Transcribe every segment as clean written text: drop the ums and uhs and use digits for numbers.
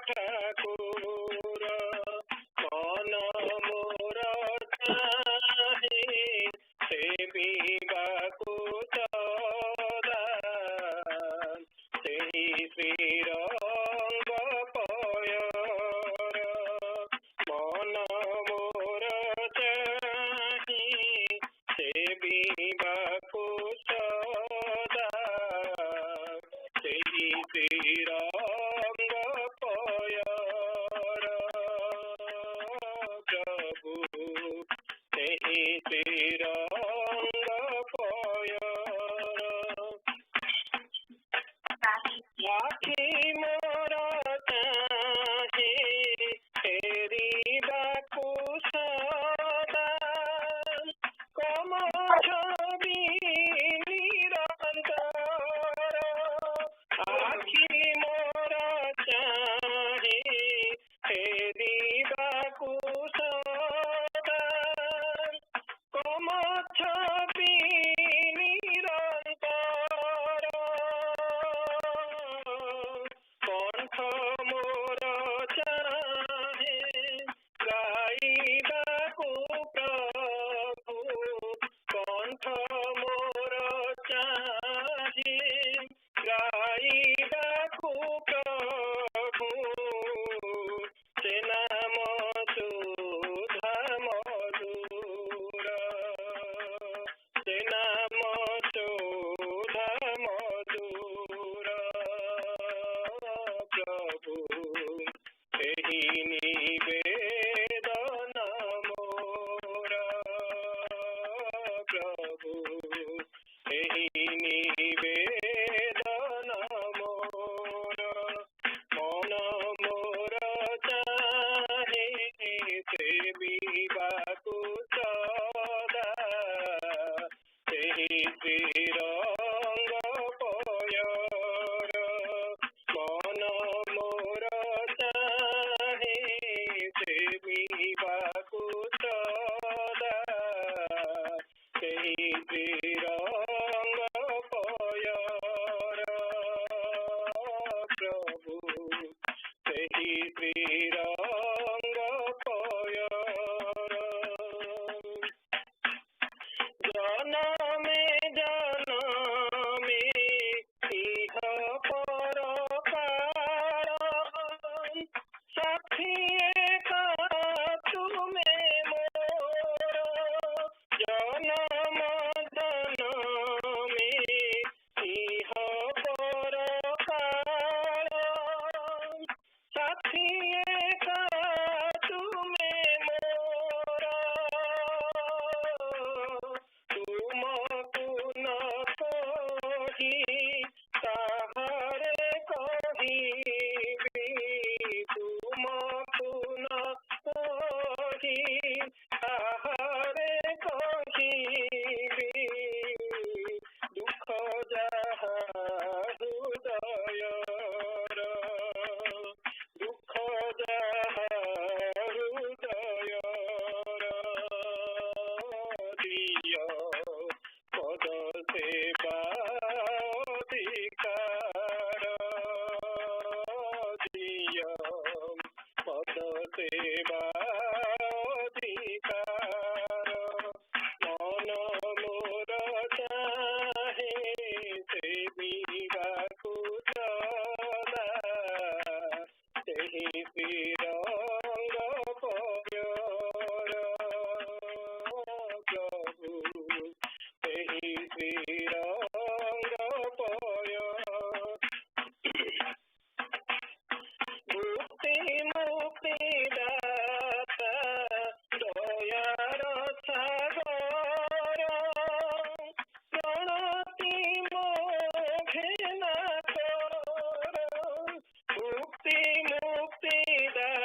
ठाकुर मन मोर चाहे सेविबाकु सदा सेहि श्रीरंग पयर मन मोर चाहे सेविबाकु सदा सेहि श्रीरंग पयर प्रभु सेहि श्रीरंग पयर आखि मोर चाहे फेरिबाकु सदा कम छवि निरंतर आखि मोर चाहे फेरिबाकु सदा कम छवि निरंतर कंठ मोर चाहे गाइबाकु प्रभु कंठ मोर चाहे गाइबाकु प्रभु से नाम सुधा मधुर से नाम सुधा मधुर प्रभु एहि निवेदन मोर प्रभु एहि निवेदन मोर मन मोर चाहे सेविबाकु सदा सेहि श्रीरंग पयर मन मोर चाहे सेविबाकु सदा सेहि श्रीरंग पयर प्रभु सेहि श्रीरंग पयर जनमे जनमे इह परकार साथी एका तुमे मोर जनम जनमे इह परकार साथी एका तुमे मोर तुमकु न कहि ताहारे कहिबी तुमकु न कहि ताहारे कहिबी दुख जाहा हृदयर दुख जाहा हृदयर दिय पद सेवा अधिकार दिय पद सेवा अधिकार मन मोर चाहे सेविबाकु सदा सेहि श्रीरंग पयर प्रभु सेहि श्रीरंग पयर मुक्ति मुक्ति दाता दयार सागर प्रणति मोघेना कर मुक्ति मुक्ति दाता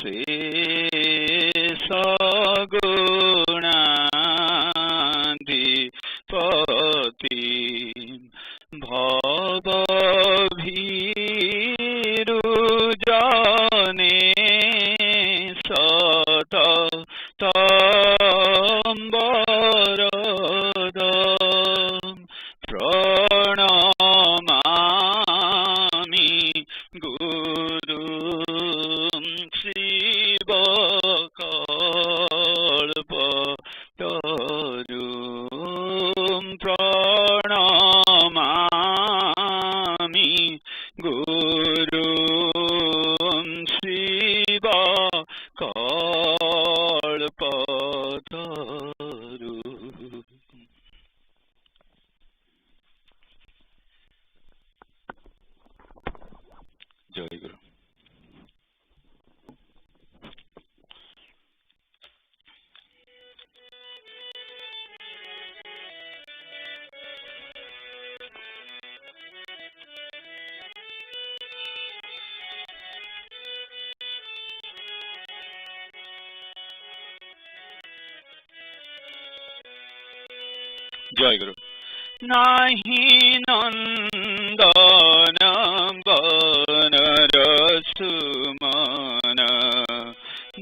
शेष गुणाधिपति भवभीरुजने सततम्बरद प्रणमामि गुरुं शिवकल्पतरुं प्रणमामि गुरुं शिवकल्पतरुं। जय गुरु। जय गुरु। नाही नंदन बनरसुमन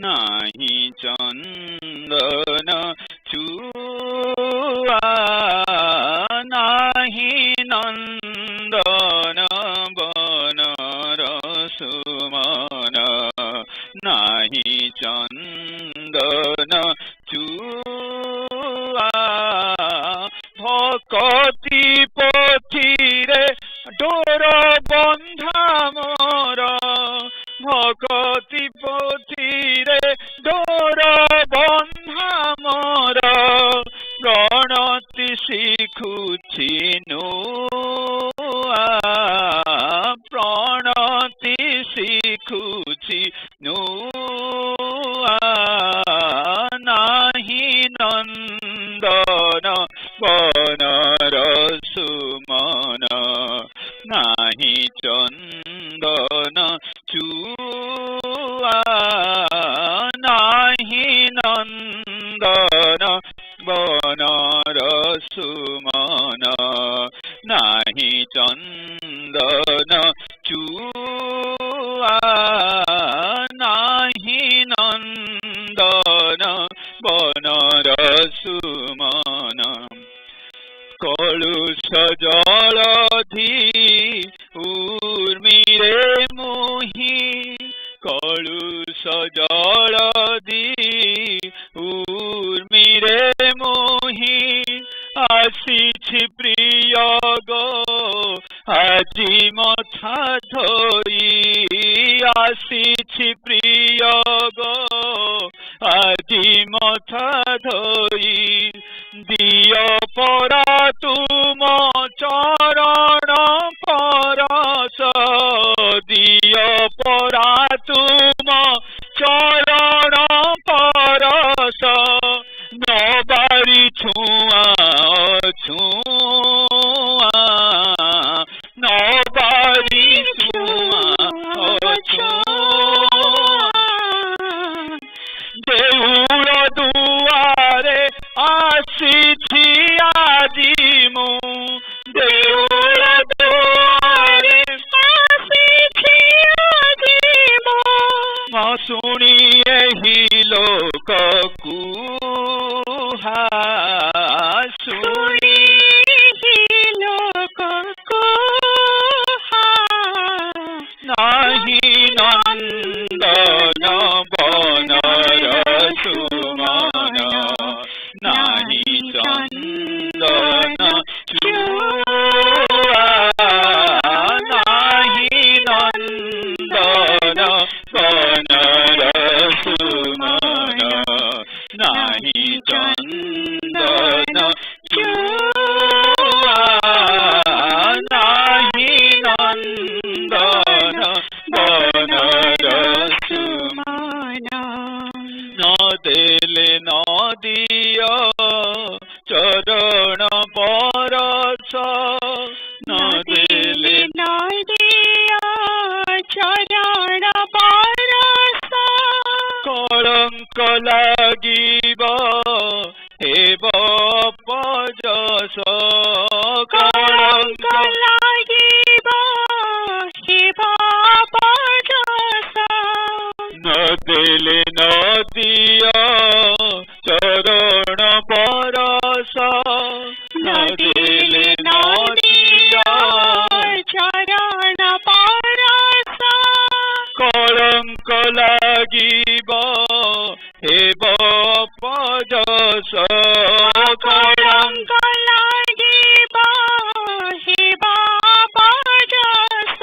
नाही चंदन चूआ नाही नंदन बनरसुमन नाही चंदन चूआ भकति पथिरे डोर बंधा मोर भकति पथिरे डोर बंधा मोर प्रणति शिखुछि नुआ प्रणति शिखुछि नुआ नाही नंदन बनरसुमन नाही चंदन चूआ नाही नंदन बनरसुमन नाही चंदन चूआ नाही नंदन बनरसुमन कलुष जलधि उर्मिरे मोहि कलुष जलधि उर्मिरे मोहि आसिछि प्रिय गो আজি মথা ধরি आसिछि प्रिय गो আজি मथा धरी दिय परा तुम चरण परस दिय परा तुम चरण परस नबारी छुआ छुआ नबारी छुआ देउर दुआरे आसिछि आजी मु देउर दुआरे आसिछि आजी मु शुणी एहि लोक कुहा शुणी एहि लोक कुहा नाही नंदन बनरसुमन नाही चंदन चूआ नाही नंदन बनरसुमन नाही লাগিব হেব পজস কলংক লাগিব শিৱ পজস নদিলে নদিয়া চরণ পরশ নদিলে নদিয়া চরণ পরশ কলঙ্ক লাগিব হেব পজস কলংক লাগিব শিৱ পজস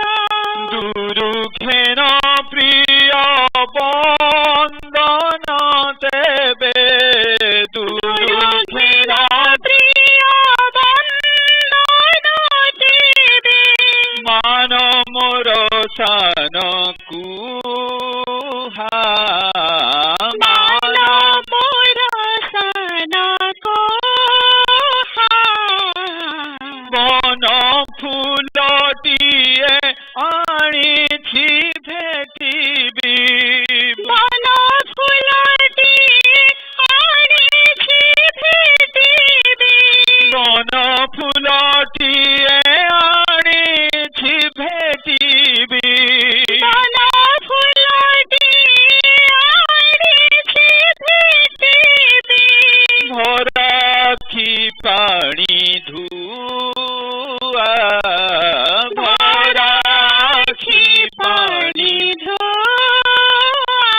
দুরুখেন প্রিয় বন্দন দেবে দুরুখেন প্রিয় বন্দন দেবে মান মোর সান কুহা মান পুরসন কোহা বন ফুলটিয়ে আনিছি ভেটিবি বন ফুলটি আনিছি ভেটিবি বন ফুলটিয়ে আনিছি ভেটিবি বন ফুলটি আনিছি ভেটিবি ভরাখি পানি ধুয়া ভরাখি পানি ধোয়া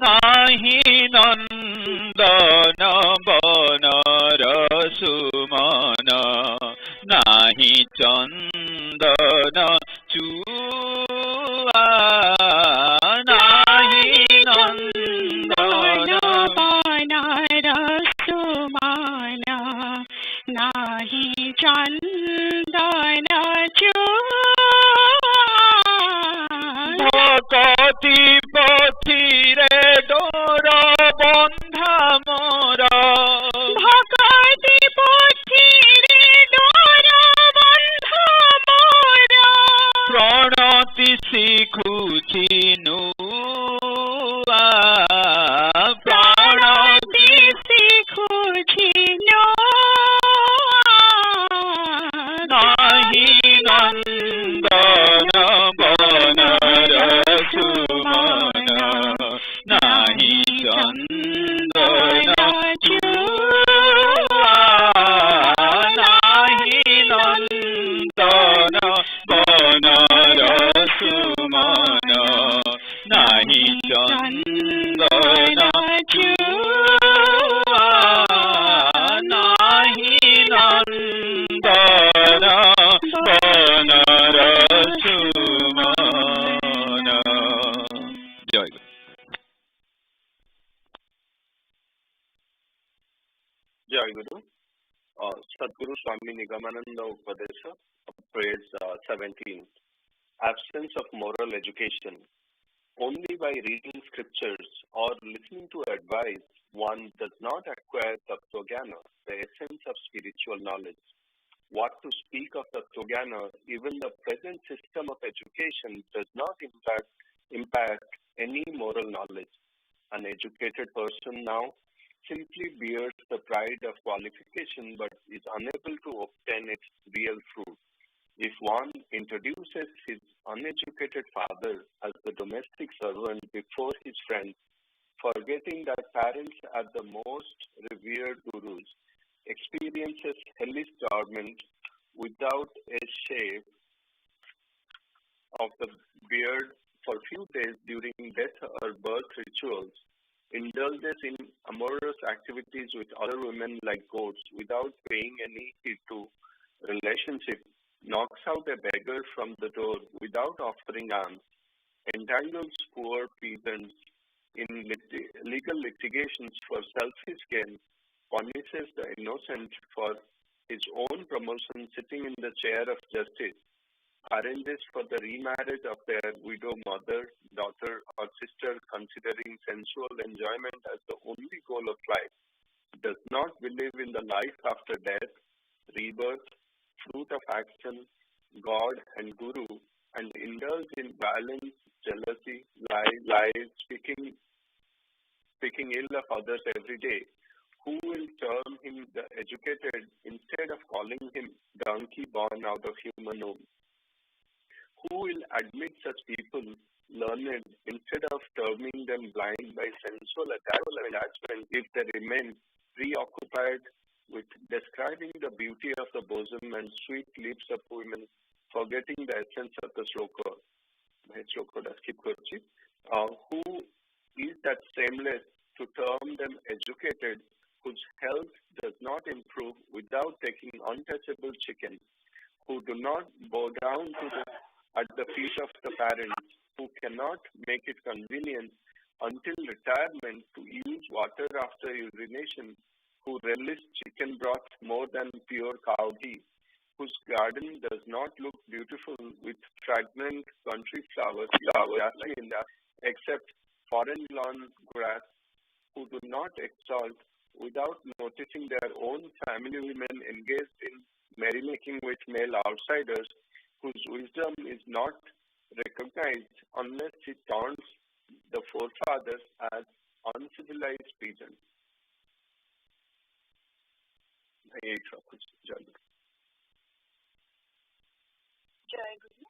নাহি নন্দন বনর সুমন নাহি চন্দন চুয়া নাহি নন্দন বনর সুমন নাহি চন্দন ভকতি পথিরে ডোর বন্ধা মোর ভকতি পথিরে ডোর বন্ধ মোর প্রণতি শিখুছি নুয়া প্রাণতি শিখুছি নাহি নন্দন বনর সুমন নাহি চন্দন চুয়া নাহি নন্দন বনর সুমন নাহি চন্দন চুয়া নাহি নন্দন বনর সুমন। জয় গুরু। Jai Guru. Sadguru Swami Nigamananda Upadesha, phrase 17. Absence of moral education. Only by reading scriptures or listening to advice, one does not acquire Tattvajnana, the essence of spiritual knowledge. What to speak of Tattvajnana, even the present system of education does not impact any moral knowledge. An educated person now simply bears the pride of qualification but is unable to obtain its real fruit. If one introduces his uneducated father as the domestic servant before his friends, forgetting that parents are the most revered gurus, experiences hellish torment without a shave of the beard for few days during death or birth rituals, indulges in amorous activities with other women like goats without paying any heed to relationship, knocks out a beggar from the door without offering alms, entangles poor peasants in legal litigations for selfish gain, punishes the innocent for his own promotion sitting in the chair of justice, arranges for the remarriage of their widow mother, daughter, or sister, considering sensual enjoyment as the only goal of life, does not believe in the life after death, rebirth, fruit of action, God and Guru, and indulge in violence, jealousy, lies, speaking speaking ill of others every day, who will term him the educated instead of calling him donkey born out of human womb? Who will admit such people learned instead of terming them blind by sensual attachment if they remain preoccupied with describing the beauty of the bosom and sweet lips of women, forgetting the essence of the sloka? Who is that shameless to term them educated, whose health does not improve without taking untouchable chicken, who do not bow down at the feet of the parents, who cannot make it convenient until retirement to use water after urination, who relish chicken broth more than pure cow ghee, whose garden does not look beautiful with fragrant country flowers except foreign lawn grass, who do not exalt without noticing their own family women engaged in merrymaking with male outsiders, whose wisdom is not recognized unless it taunts the forefathers as uncivilized peasants. जय गुरु।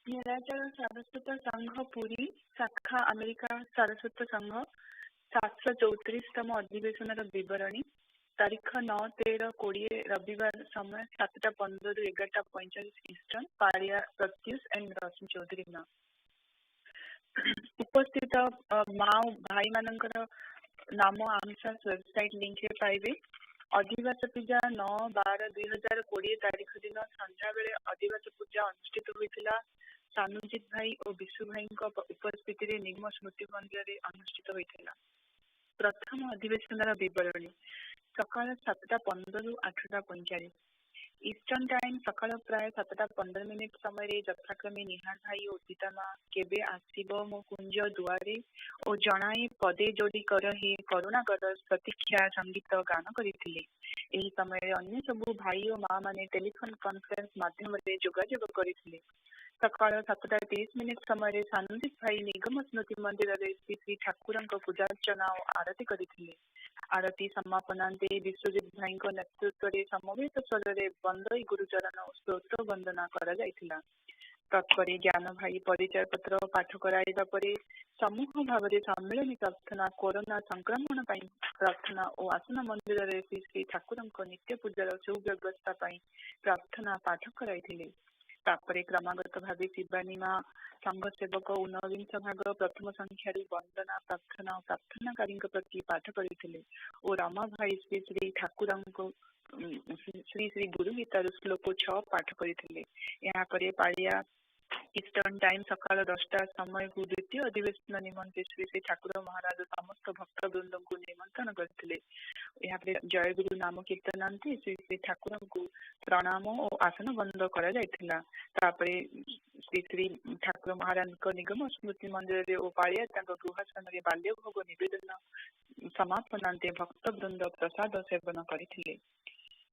निराचल सारस्वत संघ पुरी शाखा America Saraswat संघ 734तम अधिवेशन विवरणी तारीख 9-13-20 रविवार समय 7:15 11:45 eastern Padiya Pratyush and रश्मि चौधरी उपस्थित माँ भाई मानकर नाम आमसास वेबसाइट लिंक रे पाइबे। अधिवास पूजा 9-12-2020 तारीख दिन संध्या बेले अधिवास पूजा अनुष्ठित होइतिला। सानुजित भाई और विशु भाई उपस्थिति रे निगम स्मृति मंदिर रे अनुष्ठित होइतिला। प्रथम अधिवेशन विवरणी सकाल 7:15 8:45 ईस्टर्न टाइम सकाल प्राय 7:15 समय यथाक्रमे निहार भाई और सीता माँ केबे आसिब मो कुंज दुआरे और जणाए पदे जोड़ी कर हे करुणाकर प्रतीक्षा संगीत गान करथिले। एही समय अन्य सबु भाई और माँ माने टेलीफोन कॉन्फ्रेंस माध्यम रे जोगाजोग करथिले। सकाल 7:30 समय सानुजित भाई निगम स्मृति मंदिर रे श्री श्री ठाकुरंक पूजार्चना और आरती करथिले। आरती समापनांते विश्वजित भाई नेतृत्व में समवेत स्वर में बंदई गुरुचरण स्तोत्र वंदना करा जायतिला। तत्परे ज्ञान भाई परिचय पत्र पाठ कराइबा परे समूह भाव में सम्मिलनी प्रार्थना कोरोना संक्रमण प्रार्थना और आसन मंदिर रे श्री श्री ठाकुरंक नित्य पूजार सुव्यवस्था प्रार्थना पाठ कराइथिले। तापरे क्रमागत भावे शिवानी माँ संघ सेवक 19 भाग प्रथम संख्यार वंदना प्रार्थना और प्रार्थनाकारी प्रति पाठ करथिले और रमा भाई श्री श्री ठाकुर श्री श्री गुरु गीतार श्लोक 6 पाठ करथिले। यहाँ पर पाड़िया ईस्टर्न टाइम सकाल 10टा समय को द्वितीय अधिवेशन निमंत्रण श्री श्री ठाकुर महाराज समस्त भक्त वृंद को निमंत्रण करथिले। यहाँ पर जय गुरु नाम कीर्तनांते श्री श्री ठाकुर को प्रणाम और आसन बंद करा जायतिला। तापरे श्री श्री ठाकुर महाराज को निगम स्मृति मंदिर रे ओ पाड़िया गृहासन रे बाल्य भोग निवेदन समापनांते भक्त वृंद प्रसाद सेवन करथिले।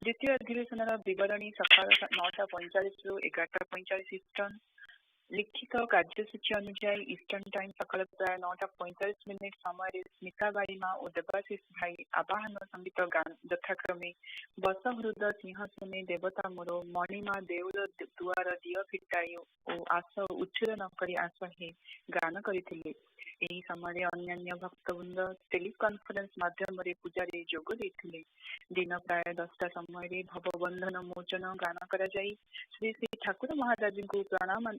द्वितीय अधिवेशन विवरणी सकाल 9:45 ରୁ 11:45 ईस्टर्न लिखित कार्यसूची अनुसार ईस्टर्न टाइम सकाल प्राय 9:45 समय स्मिताबाई माँ और देवाशीष भाई आवाहन संगीत गान यथाक्रमे बस हृद सिंहासने देवता मोर मणिमा देउल दुआर दिय फिटाई और आस उच्छुर नकरी आस हे गान करथिले। एही समय अन्य भक्तवृंद टेलीकॉन्फ्रेंस माध्यम रे पूजा रे जोग देथिले। दिन प्राय 10टा समय भवबंधन मोचन गान करा जाई श्री श्री ठाकुर महाराज को प्रणाम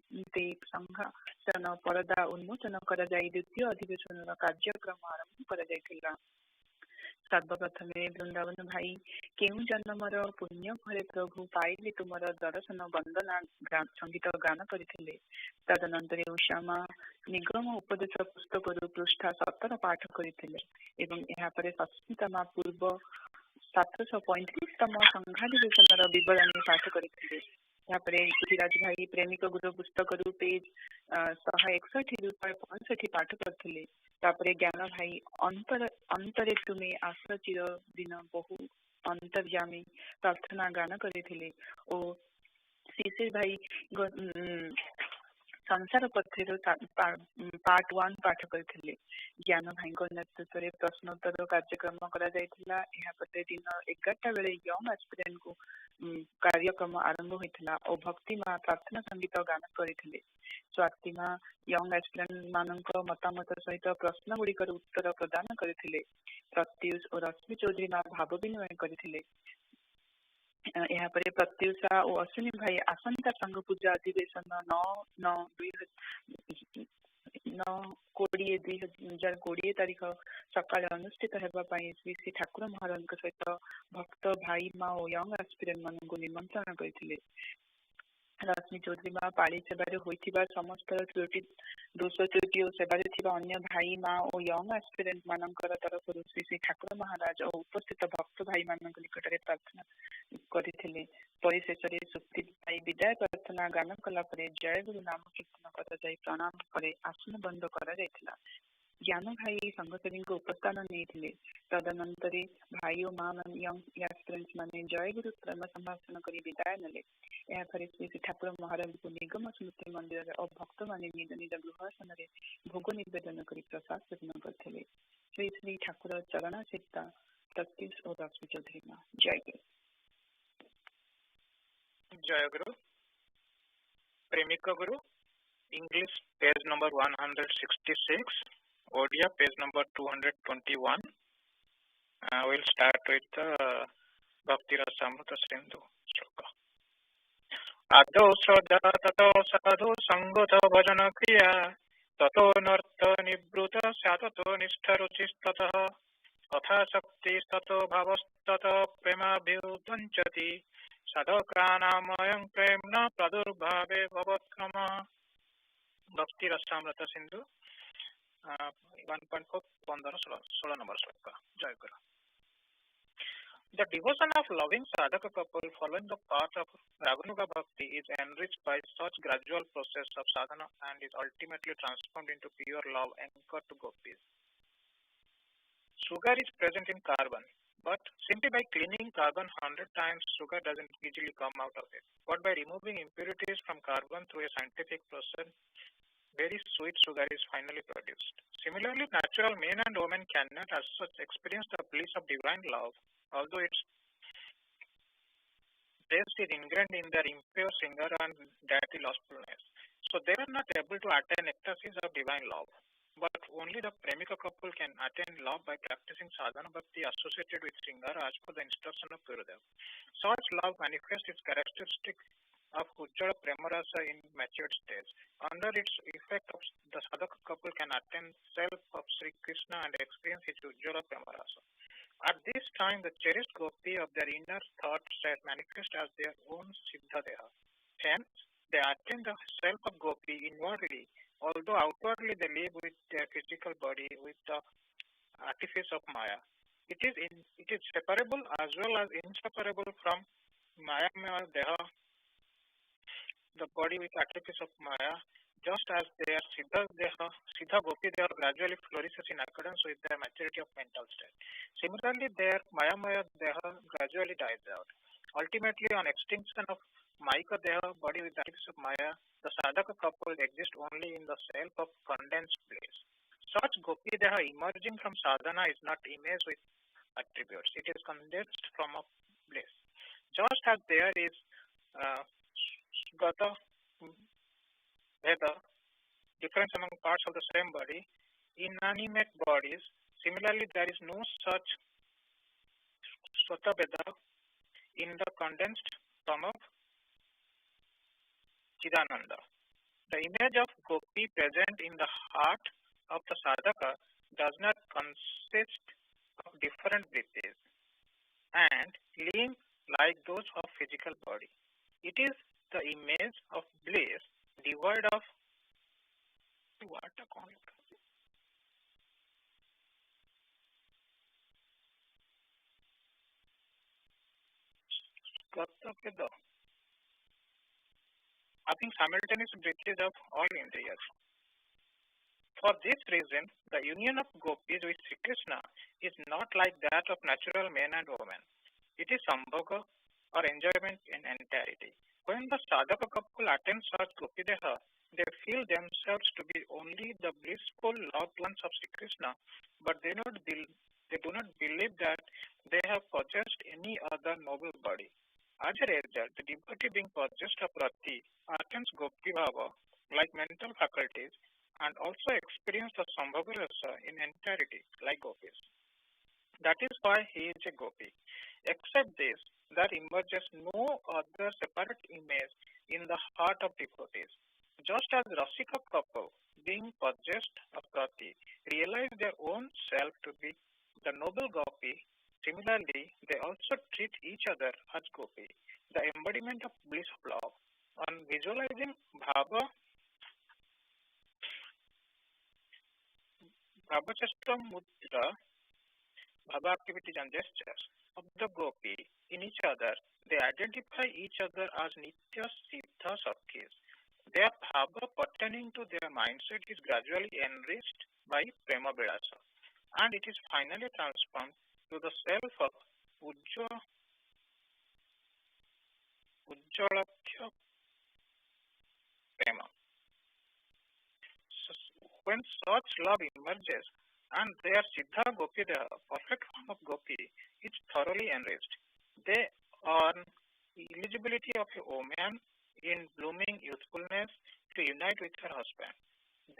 संघासन परदा उन्मोचन करा जाई द्वितीय अधिवेशन कार्यक्रम आरंभ करा जायतिला। सर्वप्रथम वृंदावन भाई केउ जन्मर पुण्य फले प्रभु पाइले तुमर दर्शन वंदना संगीत गान करथिले। तदनंतर उषामा निगम उपदेश पुस्तक पृष्ठा 17 पाठ करथिले एवं यहाँ पर सस्मिता पूर्व 735तम संघाधिवेशन विवरणी पाठ करथिले। यहाँ पर ऋषिराज भाई प्रेमिक गुरु पुस्तक पेज 161 ରୁ 65 पाठ करथिले। तापरे ज्ञान भाई अंतरे तुमे आस चिर दिन बहु अंतर्यामी प्रार्थना गान करथिले और शिशिर भाई संसार पथर पार्ट 1 पाठ करथिले। ज्ञान भाईଙ୍କ नेतृत्व में प्रश्नोत्तर कार्यक्रम करा जायथिला। एहा पते दिन 11टा बेले यंग एस्पिरेंट को कार्यक्रम आरंभ होइथिला और भक्ति मां प्रार्थना संगीत गान करथिले। स्वाति मां यंग एस्पिरेंट मानक मतामत सहित प्रश्न गुड़िकर उत्तर प्रदान करथिले। प्रत्युष और रश्मि चौधरी मां भाव विनिमय करथिले। यहाँ पर प्रत्युषा और अश्विनी भाई आसंता संघ पूजा अधिवेशन 9/2020 तारीख सकाळ अनुष्ठित होगापाई श्री श्री ठाकुर महाराज सहित भक्त भाई माँ और यंग एस्पिरेंट मान निमंत्रण करथिले। रश्मि चौधरी माँ पाली सेवारे होइथिबा समस्त दोष त्रुटि और सेवारे थिबा अन्य भाई माँ और यंग एस्पिरेंट मानकर तरफ श्री श्री ठाकुर महाराज और उपस्थित भक्त भाई मान निकट में प्रार्थना करथिले। परिशेष सुक्ति पाई विदाय प्रार्थना गान कला परे जय गुरु नाम कीर्तन करा जाय प्रणाम करे आसन बंद करा जायथिला। ज्ञान भाई संगठन को उपस्थान नहीं। तदनंतर भाई और माँ यंग एस्पिरेंट्स माने जय गुरु प्रेम संभाषण कर विदाय नेले। यापर श्री श्री ठाकुर महाराज को निगम स्मृति मंदिर और भक्त माने निज निज गृहसन भोग निवेदन कर प्रसाद सेवन करथिले। श्री श्री ठाकुर चरण सीता प्रत्युष और रश्मि चौधरी माँ जय गुरु। जय गुरु। प्रेमिक गुरु English page number 166, Odia page number 221. We'll start with the Bhakti Rasamrita Sindhu shloka. Adho Shraddha Tato Sadhu Sangata Bhajana Kriya Tato Nartha Nibruta Satato Nishtha Ruchistataha Atha Shakti Tato Bhavastata Prema Bhyudanchati Sadhakanamayam Premna Pradurbhave Bhavakrama. Bhakti Rasamrita Sindhu 1.4 number shloka. Jai Guru. The devotion of loving sadhaka couple following the path of Raganuga Bhakti is enriched by such gradual process of sadhana and is ultimately transformed into pure love anchored to gopis. Sugar is present in carbon, but simply by cleaning carbon 100 times, sugar doesn't easily come out of it. But by removing impurities from carbon through a scientific process, very sweet sugar is finally produced. Similarly, natural men and women cannot as such experience the bliss of divine love, although its taste is ingrained in their impure singer and dirty lustfulness. So they are not able to attain ecstasies of divine love. But only the Premika couple can attain love by practicing sadhana bhakti associated with singer as per the instruction of Gurudev. Such love manifests its characteristic of Ujjala Premarasa in matured stage. Under its effect, of the sadhaka couple can attain self of Sri Krishna and experience his Ujjala Premarasa. At this time, the cherished gopi of their inner thought set manifest as their own Siddha Deha. Hence, they attain the self of gopi inwardly, although outwardly they live with their physical body with the artifice of Maya. It is separable as well as inseparable from Maya Deha, the body with artifice of Maya, just as their Siddha Gopi Deha gradually flourishes in accordance with their maturity of mental state. Similarly, their Maya Deha gradually dies out. Ultimately, on extinction of Mayika Deha, body with artifice of Maya, the sadhaka couple exist only in the self of condensed bliss. Such Gopi Deha emerging from sadhana is not image with attributes. It is condensed from a bliss. Just as there is Gata Veda, difference among parts of the same body, inanimate bodies, similarly there is no such Swata Veda in the condensed form of Chidananda. The image of Gopi present in the heart of the sadhaka does not consist of different vrittis and limbs like those of physical body. It is the image of bliss devoid of having simultaneous vrittis of all indriyas. For this reason, the union of gopis with Sri Krishna is not like that of natural men and women. It is sambhoga or enjoyment in entirety. When the sadhaka couple attains such gopi deha, They feel themselves to be only the blissful loved ones of Sri Krishna, but they do not believe that they have possessed any other noble body. As a result, the devotee being possessed of Rati attains Gopi Bhava like mental faculties and also experience the Sambhava Rasa in entirety like gopis. That is why he is a gopi. Except this, there emerges no other separate image in the heart of devotees. Just as Rasika couple, being possessed of Rati, realize their own self to be the noble gopi, similarly, they also treat each other as gopi, the embodiment of bliss of love. On visualizing Bhava Chastra Mudra, Bhava activities and gestures of the gopi in each other, they identify each other as Nitya Siddha Sakhis. Their bhava pertaining to their mindset is gradually enriched by Prema Vilasa, and it is finally transformed to the self of Ujjalabhya Prema. When such love emerges and their Siddha Gopi, the perfect form of Gopi, is thoroughly enriched, they earn eligibility of a woman in blooming youthfulness to unite with her husband.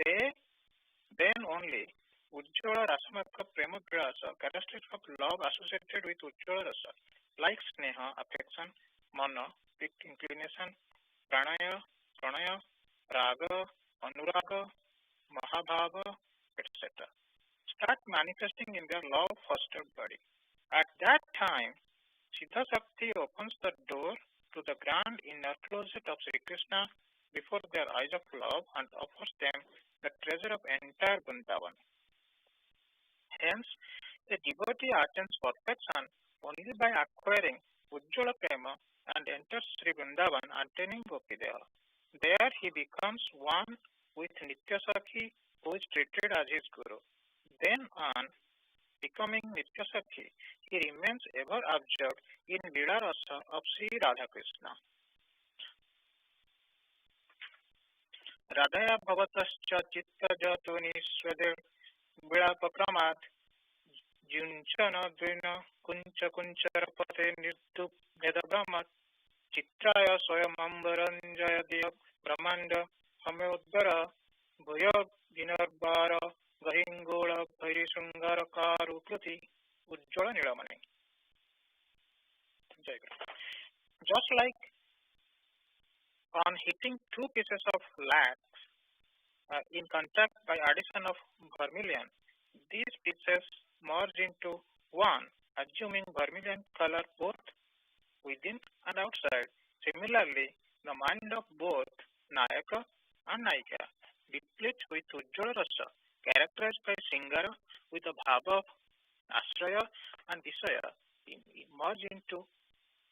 Then only Ujjala Rasamaka Prema Vilasa, characteristics of love associated with Ujjala Rasa, like Sneha, affection, Mana, quick inclination, Pranaya, Raga, Anuraga, Mahabhava, etc., start manifesting in their love-fostered body. At that time, Siddha Shakti opens the door to the grand inner closet of Sri Krishna before their eyes of love and offers them the treasure of entire Vrindavan. Hence, a devotee attains perfection only by acquiring Ujjala Prema and enters Sri Vrindavan attaining Gopi Deva. There he becomes one with Nitya Sakhi, who is treated as his guru. Then on becoming Nitya Sakhi, he remains ever absorbed in Vida Rasa of Sri Radhakrishna. Radhaya Bhavatascha Chitta Jatuni Swadir Vidapakramat Junchana Dvina Kuncha Kuncharapate Nirtu Vedabramat Chitraya Soyamambaranjaya Diya Brahmanda Hameodbara Bhuyab Vinarbara Gahingola Bhairishungara Karu Kruti Ujjala Nilamani. Just like on hitting two pieces of lac in contact by addition of vermilion, these pieces merge into one, assuming vermilion color both within and outside. Similarly, the mind of both Nayaka and Nayika, replete with Ujjala Rasa, characterized by Singara with a bhava of Ashraya and Visaya, merge into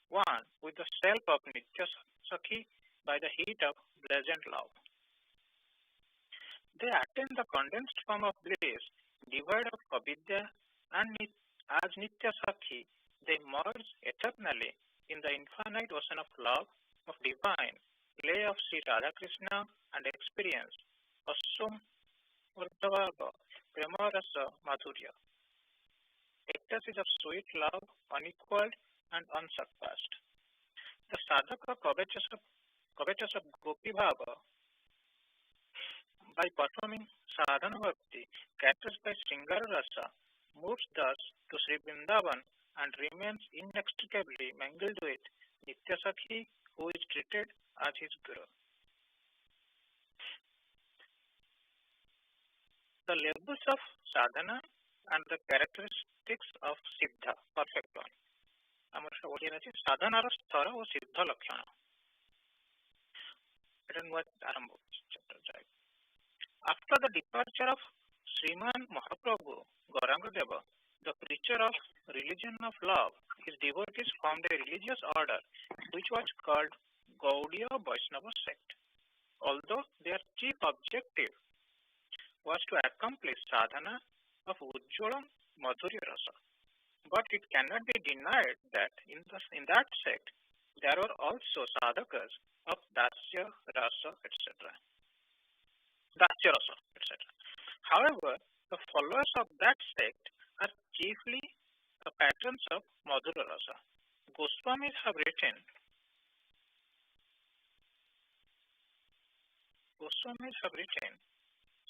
one with the self of Nitya Sakhi by the heat of pleasant love. They attain the condensed form of bliss, devoid of avidya, and as Nitya Sakhi, they merge eternally in the infinite ocean of love, of divine, play of Sri Radhakrishna, and experience Asum Urdhavava, Prema Rasa Madhurya, ecstasies of sweet love, unequaled and unsurpassed. The sadhaka covetous of Gopi Bhava, by performing sadhana bhakti, characterized by Sringara Rasa, moves thus to Sri Vrindavan and remains inextricably mingled with Nitya Sakhi, who is treated as his guru. The levels of sadhana and the characteristics of siddha, perfect one. ଆମର ଓଡ଼ିଆରେ ଅଛି ସାଧନାର ସ୍ତର ଓ ସିଦ୍ଧ ଲକ୍ଷଣ। ଏଟା ନୂଆ ଆରମ୍ଭ ହେଉଛି। After the departure of Sriman Mahaprabhu Gauranga Deva, the preacher of religion of love, his devotees formed a religious order which was called Gaudiya Vaishnava sect. Although their chief objective was to accomplish sadhana of Ujjala Madhurya Rasa, but it cannot be denied that in that sect there were also sadhakas of Dasya, Rasa, etc. Dasya Rasa, etc. However, the followers of that sect are chiefly the patrons of Madhura Rasa. Goswamis have written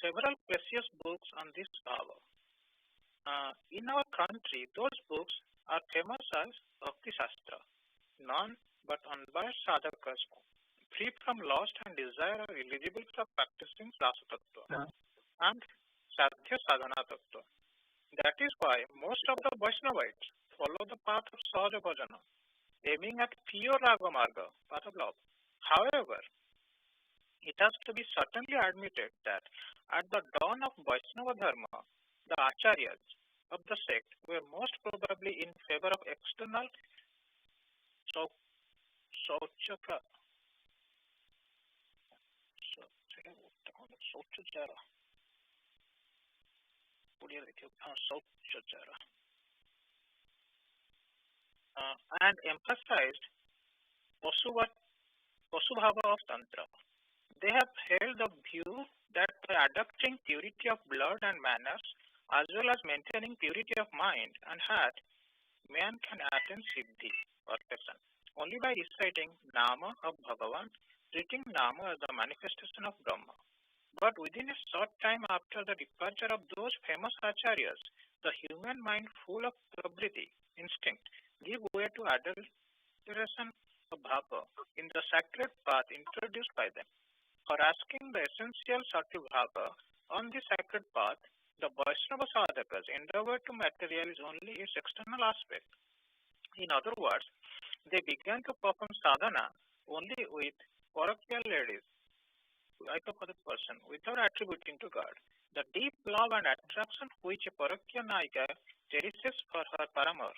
several precious books on this bhava. In our country, those books are famous as Bhakti Shastra. None but unbiased sadhakas, free from lust and desire, are eligible for practicing Rasa Tattva and Sadhya Sadhana Tattva. That is why most of the Vaishnavites follow the path of Sahaja Bhajana, aiming at pure Raga Marga, path of love. However, it has to be certainly admitted that at the dawn of Vaishnava Dharma, the Acharyas of the sect were most probably in favor of external Sauchachara. And emphasized Pasubhava of Tantra. They have held the view that by adopting purity of blood and manners, as well as maintaining purity of mind and heart, man can attain Siddhi, perfection, only by reciting Nama of Bhagavan, treating Nama as the manifestation of Brahma. But within a short time after the departure of those famous acharyas, the human mind, full of pravriti, instinct, give way to adulteration of bhava in the sacred path introduced by them. For asking the essential sati bhava on the sacred path, the Vaishnava sadhakas endeavor to materialize only its external aspect. In other words, they began to perform sadhana only with parochial ladies, like of other person, without attributing to God. The deep love and attraction which a parochial naika cherishes for her paramor.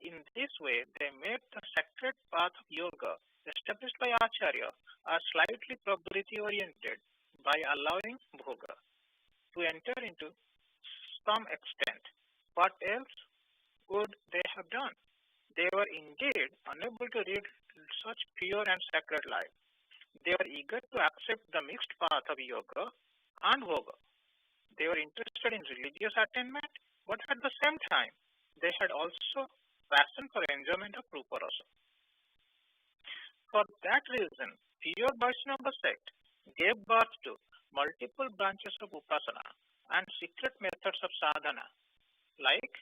In this way, they made the sacred path of yoga established by Acharya are slightly pravriti oriented by allowing bhoga to enter into some extent. What else would they have done? They were indeed unable to lead such pure and sacred life. They were eager to accept the mixed path of yoga and bhoga. They were interested in religious attainment, but at the same time, they had also passion for enjoyment of Rupa Rasa. For that reason, pure Vaishnava sect gave birth to multiple branches of upasana and secret methods of sadhana, like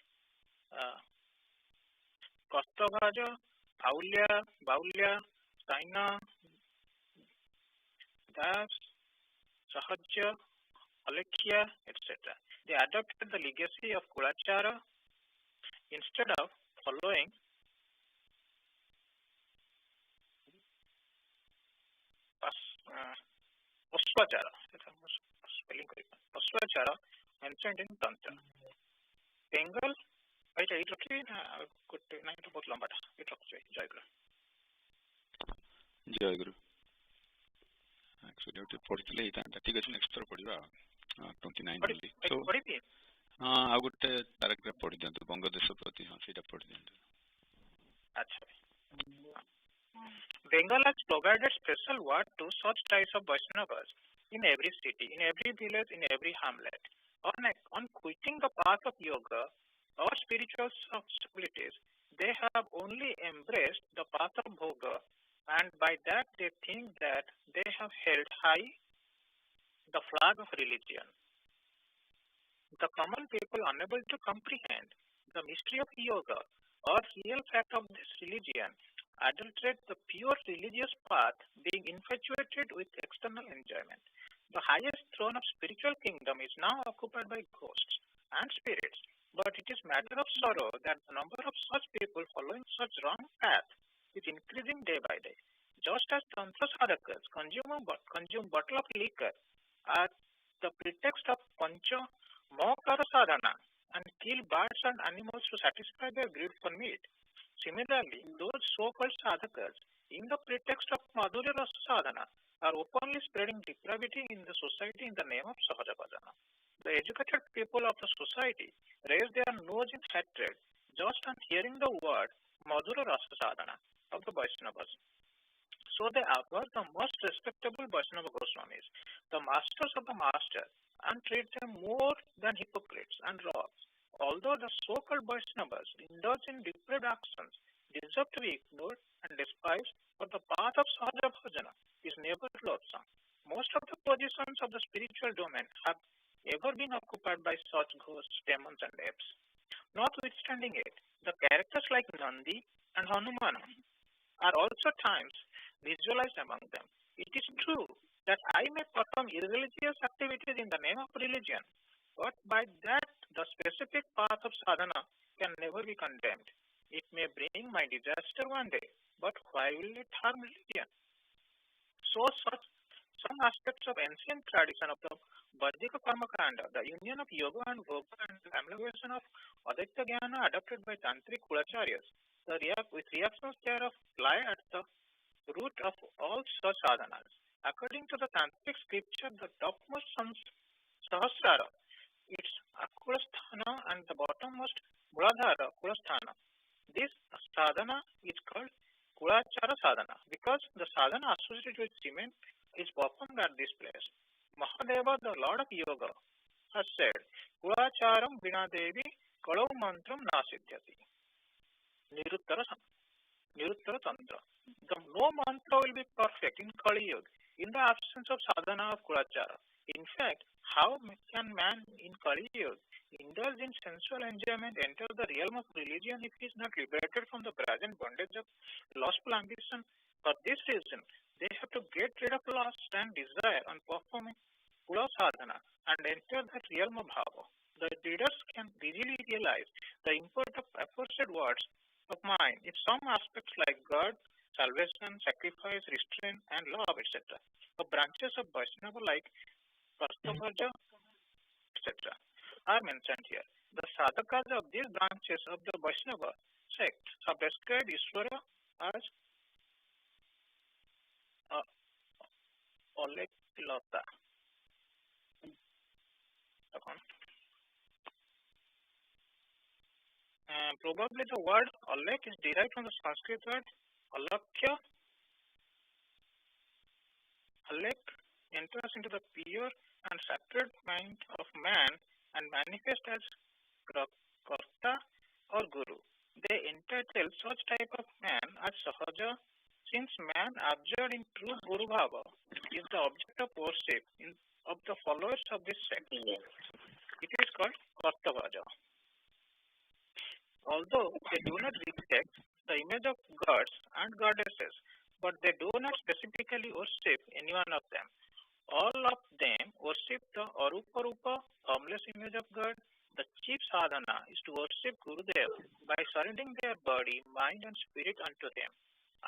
Kastavaja, Baulya, Saina, Das, Sahajya, Alekhya, etc. They adopted the legacy of Kulachara instead of following Pasvachara mentioned in Tantra. Bengal, it बहुत लंबा था, it जय गुरु. जय गुरु. Actually, पढ़िଥିଲେ ହେଇଥାନ୍ତା. ଠିକ ଅଛି, next ଥର ପଢିବା. 29 only. So, ଆଉ ଗୋଟେ paragraph ପଢି ଦିଅନ୍ତୁ ବଙ୍ଗଦେଶ ପ୍ରତି. ହଁ, ସେଇଟା ପଢି ଦିଅନ୍ତୁ. ଆଚ୍ଛା. Bengal has provided special word to such types of Vaishnavas in every city, in every village, in every hamlet. On quitting the path of yoga or spiritual stabilities, they have only embraced the path of bhoga, and by that they think that they have held high the flag of religion. The common people, unable to comprehend the mystery of yoga or real fact of this religion, adulterate the pure religious path, being infatuated with external enjoyment. The highest throne of spiritual kingdom is now occupied by ghosts and spirits, but it is matter of sorrow that the number of such people following such wrong path is increasing day by day. Just as tantra sadhakas consume bottle of liquor at the pretext of pancha mohakara sadhana and kill birds and animals to satisfy their greed for meat. Similarly, those so-called sadhakas, in the pretext of Madhurya Rasa sadhana, are openly spreading depravity in the society in the name of Sahaja Bhajana. The educated people of the society raise their nose in hatred just on hearing the word Madhurya Rasa sadhana of the Vaishnavas. So they aver the most respectable Vaishnava Goswamis, the masters of the master, and treat them more than hypocrites and rogues. Although the so-called Vaishnavas indulge in depraved actions, deserve to be ignored and despised, but the path of Sahaja Bhajana is never loathsome. Most of the positions of the spiritual domain have ever been occupied by such ghosts, demons, and apes. Notwithstanding it, the characters like Nandi and Hanuman are also times visualized among them. It is true that I may perform irreligious activities in the name of religion, but by that the specific path of sadhana can never be condemned. It may bring my disaster one day, but why will it harm religion? So some aspects of ancient tradition of the Vajika Karmakanda, the union of yoga and bhoga and the amalgamation of Advaita Jnana adopted by Tantric Kulacharyas, with reactions thereof lie at the root of all such sadhanas. According to the Tantric scripture, the topmost Sahasrara, its Akurasthana, and the bottommost Muladhara, Kulasthana. This sadhana is called Kulachara sadhana because the sadhana associated with cement is performed at this place. Mahadeva, the Lord of Yoga, has said, Kulacharam Vinadevi Kalau Mantram Nasidyati. Niruttara Tantra. The no mantra will be perfect in Kali Yuga in the absence of sadhana of Kulachara. In fact, how can man in Kali Yuga indulge in sensual enjoyment, enter the realm of religion if he is not liberated from the present bondage of lustful ambition? For this reason, they have to get rid of lust and desire and perform Kula sadhana and enter the realm of bhava. The readers can easily realize the import of aforesaid words of mine in some aspects like God, salvation, sacrifice, restraint, and love, etc. The branches of Vaishnava like Prasthabhaja, etc. are mentioned here. The sadhakas of these branches of the Vaishnava sect have described Ishvara as Oleklata. Probably the word Olek is derived from the Sanskrit word Alakya. Alek enters into the pure and sacred mind of man and manifest as Karta or Guru. They entitle such type of man as Sahaja, since man abjured in true Guru Bhava is the object of worship of the followers of this sect. It is called Kartavaja. Although they do not reject the image of gods and goddesses, but they do not specifically worship any one of them. All of them worship the Arupa-Rupa, formless image of God. The chief sadhana is to worship Gurudev by surrendering their body, mind and spirit unto them.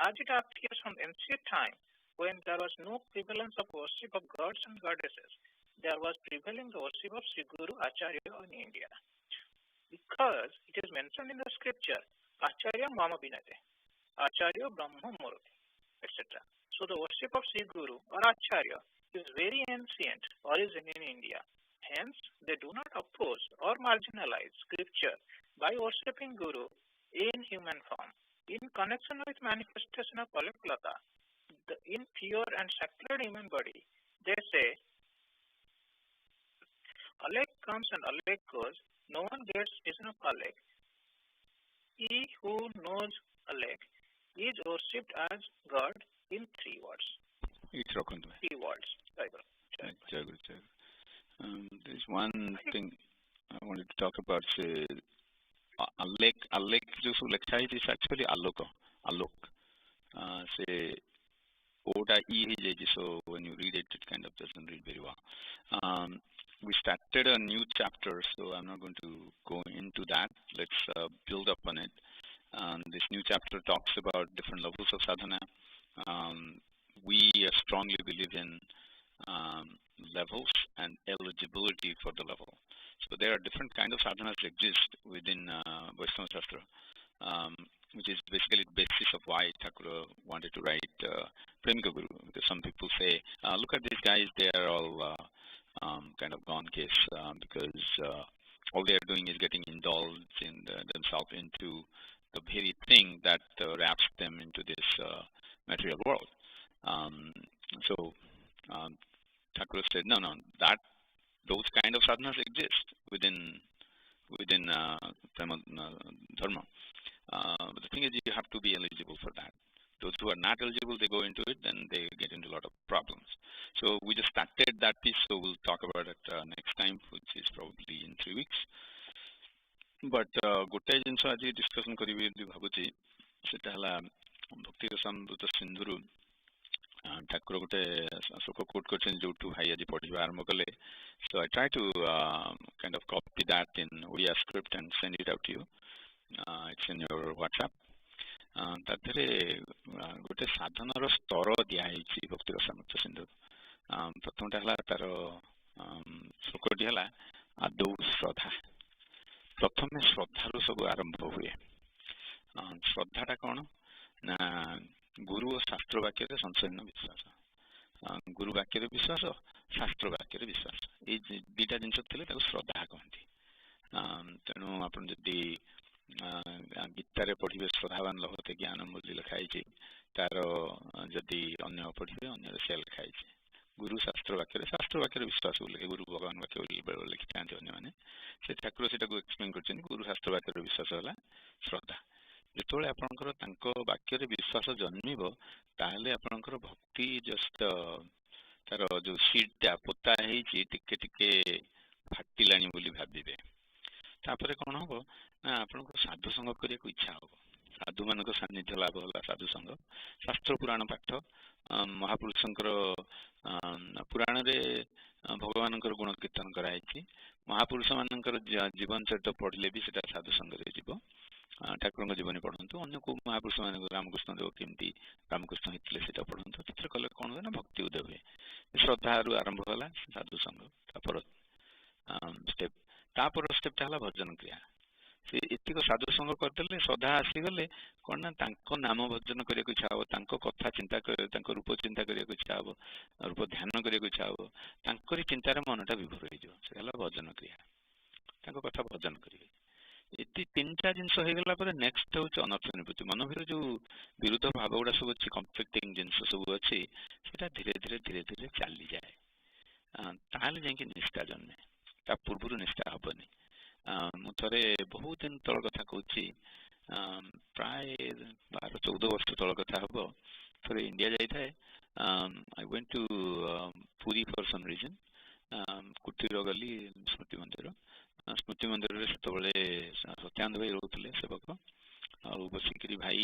As it appears from ancient time, when there was no prevalence of worship of gods and goddesses, there was prevailing the worship of Sri Guru Acharya in India. Because it is mentioned in the scripture, Acharya Mama Binate, Acharya Brahma Murti, etc. So the worship of Sri Guru or Acharya is very ancient origin in India. Hence, they do not oppose or marginalize scripture by worshipping Guru in human form. In connection with manifestation of Alaklata, in pure and sacred human body, they say, Alek comes and Alek goes. No one gets vision of Alek. He who knows Alek is worshipped as God in three words. Three words. There's one thing I wanted to talk about. Alek जो लिखा है is actually Alok. Say Oda E, so when you read it, it kind of doesn't read very well. We started a new chapter, so I'm not going to go into that. Let's build up on it. This new chapter talks about different levels of sadhana. We strongly believe in levels and eligibility for the level. So there are different kinds of sadhanas that exist within Vaishnava Shastra, which is basically the basis of why Thakur wanted to write Premika Guru. Because some people say, look at these guys, they are all kind of gone case because all they are doing is getting indulged in themselves into the very thing that wraps them into this material world. So Thakur said, no, those kind of sadhanas exist within dharma. But the thing is, you have to be eligible for that. Those who are not eligible, they go into it, then they get into a lot of problems. So we just started that piece, so we'll talk about it next time, which is probably in 3 weeks. But gote jinso aji discussion karibi bhabuchi seta hala bhakti rasamrita sindhuru Thakur गोटे शोक coat करछन जोटू भाई आज पढ़िबा आरंभ कले. So I try to kind of copy that in Odia script and send it out to you. It's in your WhatsApp. ताथरे गोटे साधनार स्तर दिया है भक्ति रसामृत सिंधु. प्रथमटा हला तार श्लोकटी हला आदौ श्रद्धा. प्रथमे श्रद्धारू सब आरंभ हुए. श्रद्धाटा कौन ना गुरु और शास्त्र वाक्य संशयन विश्वास. गुरु वाक्य विश्वास, शास्त्र वाक्य विश्वास, ये दुटा जिन श्रद्धा कहती. तेणु आप गीतार पढ़े श्रद्धावान लभते ज्ञान मूल्य लिखाई तार जदि अन्य पढ़े अन्न से लिखाई. गुरु शास्त्र वाक्य विश्वास लिखे. गुरु भगवान वाक्य लिखि था अन्य से ठाकुर से एक्सप्लेन कर. गुरु शास्त्र वाक्य विश्वास है श्रद्धा. जिते आपंकर वाक्य विश्वास जन्म ताले आपंकर भक्ति जस्ट तार जो सीडटा पोता टिके टिके फाटिला भावे. तापर कौन हम ना आप साधु संग करने को इच्छा हम. साधु मान सानिध्य लाभ है साधु संग. शास्त्र पुराण पाठ महापुरुषंकर पुराण रे भगवान गुण कीर्तन कराई. महापुरुष मानकर जीवन चरित्र पढ़ले भी सेटा साधु संग जीव. ठाकुर जीवनी पढ़ु. अन्य को महापुरुष मान रामकृष्ण देव केमती रामकृष्ण होते से पढ़ु. चित्र कले कौन हुए ना भक्ति उदय हुए. श्रद्धा आरंभ है साधु संग. तापर स्टेपटा है भजन क्रिया. से एतिक साधु संग करदे श्रद्धा आसीगले कौन ना नाम भजन करने को इच्छा हम. कथा चिंता रूप चिंता करने को इच्छा हम. रूप ध्यान करने को इच्छा हम. चिंतार मनटा विभोर हो भजन क्रिया. कथा भजन करेंगे. ये तीन टा जिनस होगा नेक्स्ट हूँ अनर्थ निवृत्ति. मन भर जो विरुद्ध भाव गुड़ा सब अच्छी कन्फ्लिक्टिंग जिनस सब अच्छी से धीरे धीरे धीरे धीरे चली जाए. ताल जा निष्ठा जन्मे. ता पूर्व निष्ठा हेनी. मुझे बहुत दिन तल कथा कहूँ. प्राय 12-14 वर्ष तल कथा हम. थे इंडिया जाए. I went to Puri for some reason. कुटीर गली स्मृति मंदिर. स्मृति मंदिर से सत्यानंद भाई रोते सेवक. बसिक भाई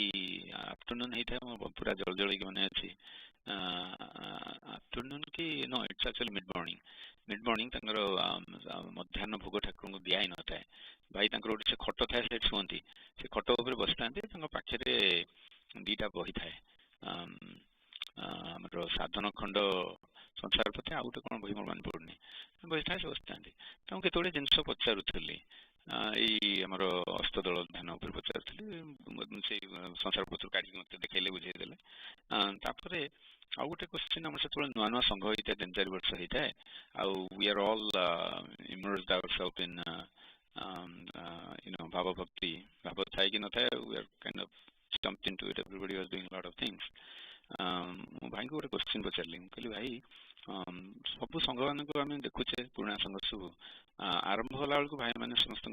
आफ्टरनून होता है. पूरा जल जल मन अच्छी. आफ्टरनून कि no it's actually mid morning मध्याह्न भोग ठाकुर को दिया ही न था. भाई गोटे से खट था से शुंती. से खट उपर बस था. पाखे दीटा बही थाए. साधन खंड संसार प्रति आउ गोटे कौन बही मोर मन पड़नी बही था. से बस था. केतोड़े जिनस पचारूली. यमर अस्तदल ध्यान उपर पचारूली. से संसार पत्र काढ़ी मत देखले बुझेदेले. आउ गोटे क्वेश्चन आम से नुआ नुआ संघ होता है. 3-4 वर्ष होता है. We are all immersed ourselves in bhav bhakti. भाव थाए कि न थाए we are kind of stumped into it. Everybody was doing lot of things. मो भाई को गोटे क्वेश्चन पचारि. कहली भाई सब संघ मान को आम देखुचे पुराणा संघ सब आरंभ होला बेलू भाई मैंने समस्त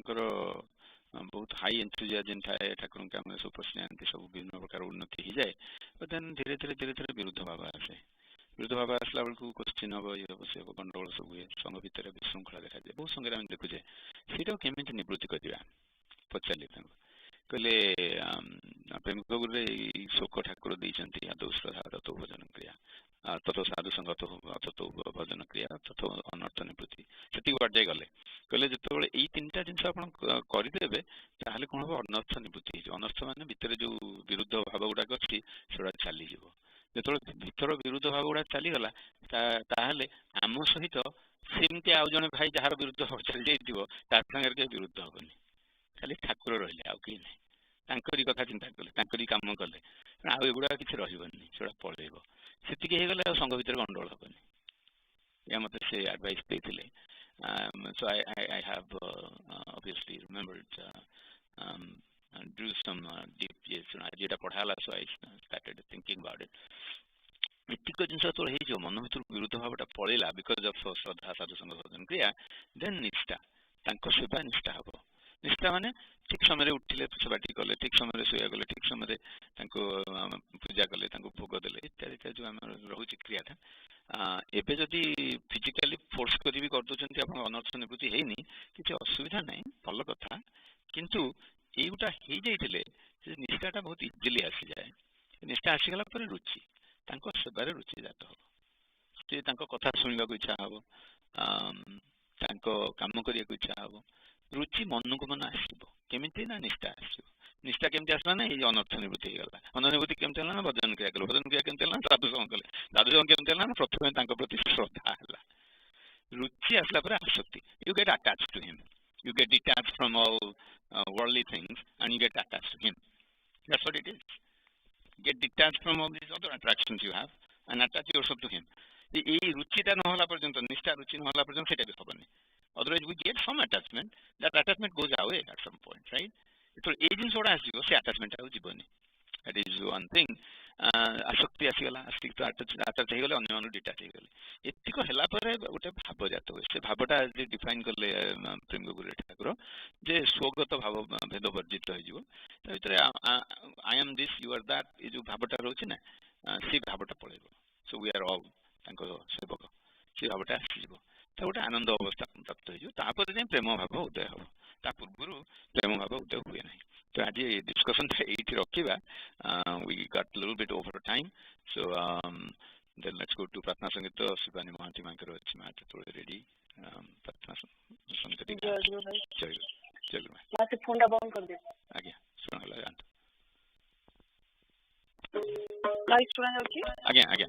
बहुत हाई एंथुजियाज्म थाए. ठाकुर के आम सब पर्सनालिटी सब विभिन्न प्रकार उन्नति हो जाए. देन धीरे धीरे धीरे धीरे विरुद्ध भाव आसे. विरुद्ध भाव आसला बेलू क्वेश्चन हम ये हम से गंडगोल सब हुए. संघ भितर विशृंखला देखा जाए. बहुत संगे आम देखुचे सीटा केमी निवृत्ति करवा. पचारे कहले प्रेम गुरु शोक ठाकुर देते आदौ श्रद्धा तथो भजन क्रिया तथो साधु संग तथो भजन क्रिया तथो अनर्थ निवृत्ति. से बाटे जाए गले. कहले जो ये 3टा जिन आप करदे कौन हम अनर्थ निवृत्ति. अनर्थ मान भितर जो विरुद्ध भाव गुड़ाक अच्छी से चलीज. जो भीतर विरुद्ध भाव गुड़ा चलीगला आम सहित सेमती आउ जड़े भाई जार विरुद्ध भाव चली जाए विरुद्ध हेनी. खाली ठाकुर रही आउ कहीं ना. कथा चिंता कले कम कले आगुड़ा किसी रही से पलैब. से संघ भितर गंडगोल हेनी. या मत से एडवाइस देते. So I have obviously remembered drew some deep Zeta पढ़ाला. So I started thinking about it. ଏତିକ ଜିନିଷ ଯେତେବେଳେ ହେଇଯିବ ମନ ଭିତରୁ ବିରୁଦ୍ଧ ଭାବଟା ପଳେଇଲା ବିକଜ ଅଫ୍ ଶ୍ରଦ୍ଧା ସାଧୁସଙ୍ଗ ସାଧନ କ୍ରିୟା, ଦେନ୍ ନିଷ୍ଠା, ତାଙ୍କ ସେବା ନିଷ୍ଠା ହବ। ନିଷ୍ଠା ମାନେ ଠିକ ସମୟରେ ଉଠିଲେ ସେବାଟି କଲେ, ଠିକ ସମୟରେ ଶୋଇବା ଗଲେ, ଠିକ ସମୟରେ ତାଙ୍କୁ ପୂଜା କଲେ, ତାଙ୍କୁ ଭୋଗ ଦେଲେ, ଇତ୍ୟାଦି ଇତ୍ୟାଦି ଯୋଉ ଆମର ରହୁଛି କ୍ରିୟାଟା। ଏବେ ଯଦି ଫିଜିକାଲି ଫୋର୍ସ କରିବି କରିଦେଉଛନ୍ତି ଆପଣ ଅନର୍ଥ ନିବୃତ୍ତି ହେଇନି, କିଛି ଅସୁବିଧା ନାହିଁ, ଭଲ କଥା। କିନ୍ତୁ ଏଇଗୁଟା ହେଇଯାଇଥିଲେ ସେ ନିଷ୍ଠାଟା ବହୁତ ଇଜିଲି ଆସିଯାଏ। ନିଷ୍ଠା ଆସିଗଲା ପରେ ରୁଚି, ତାଙ୍କ ସେବାରେ ରୁଚି ଜାତ ହବ, ସେ ତାଙ୍କ କଥା ଶୁଣିବାକୁ ଇଚ୍ଛା ହବ, ତାଙ୍କ କାମ କରିବାକୁ ଇଚ୍ଛା ହବ। ରୁଚି ମନକୁ ମନ ଆସିବ କେମିତି ନା ନିଷ୍ଠା ଆସିବ। ନିଷ୍ଠା କେମିତି ଆସିଲା ନା ଏଇ ଅନର୍ଥ ନିବୃତ୍ତି ହେଇଗଲା। ଅନନିବୃତ୍ତି କେମିତି ହେଲା ନା ଭଜନ କ୍ରିୟା କଲେ, ଭଜନ କ୍ରିୟା କେମିତି ହେଲା ନା ସାଧୁସଙ୍ଗ କଲେ, ସାଧୁସଙ୍ଗ କେମିତି ହେଲା ନା ପ୍ରଥମେ ତାଙ୍କ ପ୍ରତି ଶ୍ରଦ୍ଧା ହେଲା। ରୁଚି ଆସିଲା ପରେ ଆସକ୍ତି, you get attached to him, you get detached from all worldly things and you get attached to him. That's what it is. Get detached from all these other attractions you have and attach yourself to him. এই রুচিটা নহলা পর্যন্ত, নিষ্ঠা রুচি নহলা পর্যন্ত সেটা হবনি। Otherwise we get some attachment, that attachment goes away at some point, right? তো এই জিনিসটা আসিব, সে আটাচমেন্টটা ଆଉ ଯିବନି। That is one thing. আসক্তি ଆସିଗଲା, ଆସ୍ତିକ ଆଟାଚ ହେଇଗଲେ, ଅନ୍ୟମାନଙ୍କୁ ଡିଟାଚ ହେଇଗଲେ। ଏତିକ ହେଲା ପରେ ଗୋଟେ ଭାବ ଜାତ ହୁଏ। ସେ ଭାବଟା ଆଜି ଡିଫାଇନ୍ କଲେ ପ୍ରେମ ଗୁରୁ ଠାକୁର ଯେ ସ୍ୱଗତ ଭାବ ଭେଦ ବର୍ଜିତ ହେଇଯିବ। ତା ଭିତରେ I am this, you are that, ଏ ଯୋଉ ଭାବଟା ରହୁଛି ନା, ସେ ଭାବଟା ପଳେଇବ। ସୋ ୱି ଆର୍ ଅଲ୍ ତାଙ୍କ ସେବକ, ସେ ଭାବଟା ଆସିଯିବ। ତା ଗୋଟେ ଆନନ୍ଦ ଅବସ୍ଥା ପ୍ରାପ୍ତ ହେଇଯିବ। ତାପରେ ଯାଇ ପ୍ରେମ ଭାବ ଉଦୟ ହବ, ତା ପୂର୍ବରୁ ପ୍ରେମ ଭାବ ଉଦୟ ହୁଏ ନାହିଁ। ତ ଆଜି ଡିସ୍କସନଟା ଏଇଠି ରଖିବା। We got a little bit over time, so then let's go to ପ୍ରାର୍ଥନା ସଙ୍ଗୀତ। ଶିବାନୀ ମହାନ୍ତି ମାଙ୍କର ଅଛି, ମା କେତେବେଳେ ରେଡି ପ୍ରାର୍ଥନା ସଙ୍ଗୀତ। ଫୋନଟା ବନ୍ଦ କରିଦିଅ। ଆଜ୍ଞା, ଶୁଣାଗଲା, ଯାଆନ୍ତୁ। ଶୁଣା ଯାଉଛି? ଆଜ୍ଞା ଆଜ୍ଞା।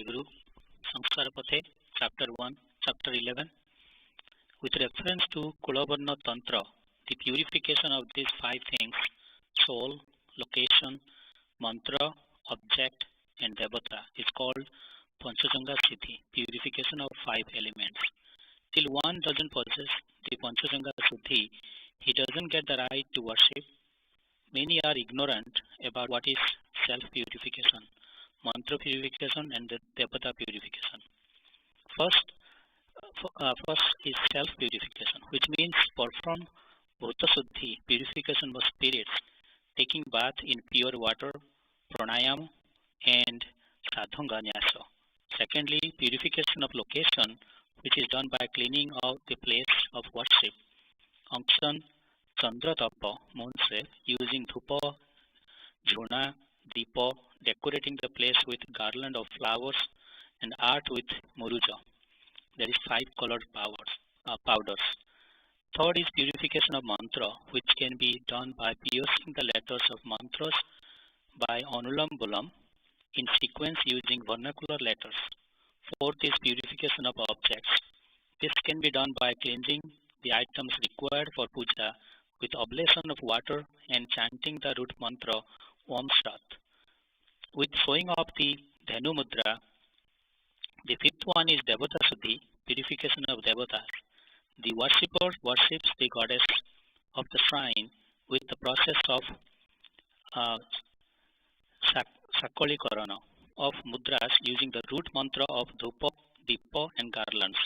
Guru, Samskara Pathe, Chapter 1, Chapter 11. With reference to Kulavarna Tantra, the purification of these five things, soul, location, mantra, object, and devata, is called Panchajanga Siddhi, purification of five elements. Till one doesn't possess the Panchajanga Siddhi, he doesn't get the right to worship. Many are ignorant about what is self-purification, mantra purification, and the devata purification. First is self-purification, which means perform Bhuta Suddhi, purification of spirits, taking bath in pure water, pranayama, and sadhanga nyasa. Secondly, purification of location, which is done by cleaning out the place of worship, unction, chandra tapa, moonship, using dhupa, jhuna, deepa, decorating the place with garland of flowers, and art with muruja. There is 5 colored powders. Third is purification of mantra, which can be done by piercing the letters of mantras by anulam bulam in sequence using vernacular letters. Fourth is purification of objects. This can be done by cleansing the items required for puja with oblation of water and chanting the root mantra Om Shat. With showing of the Dhanu Mudra, the fifth one is Devata Suddhi, purification of Devatas. The worshipper worships the goddess of the shrine with the process of Sakolikarana of mudras using the root mantra of Dhupa, Deepa, and garlands.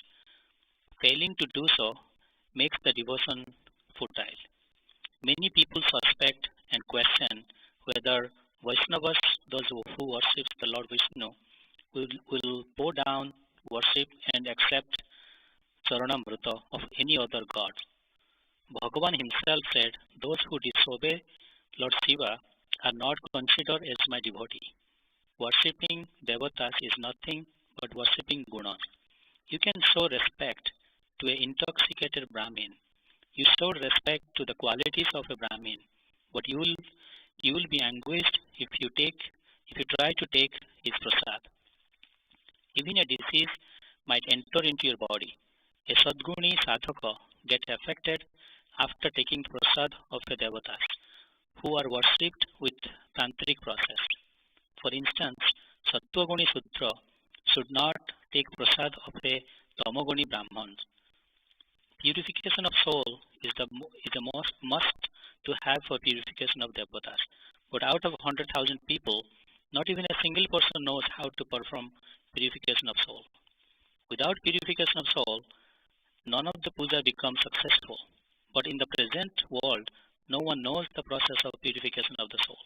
Failing to do so makes the devotion futile. Many people suspect and question whether Vaishnavas, those who worship the Lord Vishnu, will bow down, worship, and accept Charanamrita of any other god. Bhagavan himself said, those who disobey Lord Shiva are not considered as my devotee. Worshipping devatas is nothing but worshipping gunas. You can show respect to an intoxicated Brahmin. You show respect to the qualities of a Brahmin, but you will be anguished if you try to take his prasad. Even a disease might enter into your body. A Sadguni sadhaka get affected after taking prasad of the devatas, who are worshipped with tantric process. For instance, Sattvaguni Sudra should not take prasad of a Tamaguni Brahman. Purification of soul is the must to have for purification of devatas. But out of 100,000 people, not even a single person knows how to perform purification of soul. Without purification of soul, none of the puja becomes successful. But in the present world, no one knows the process of purification of the soul.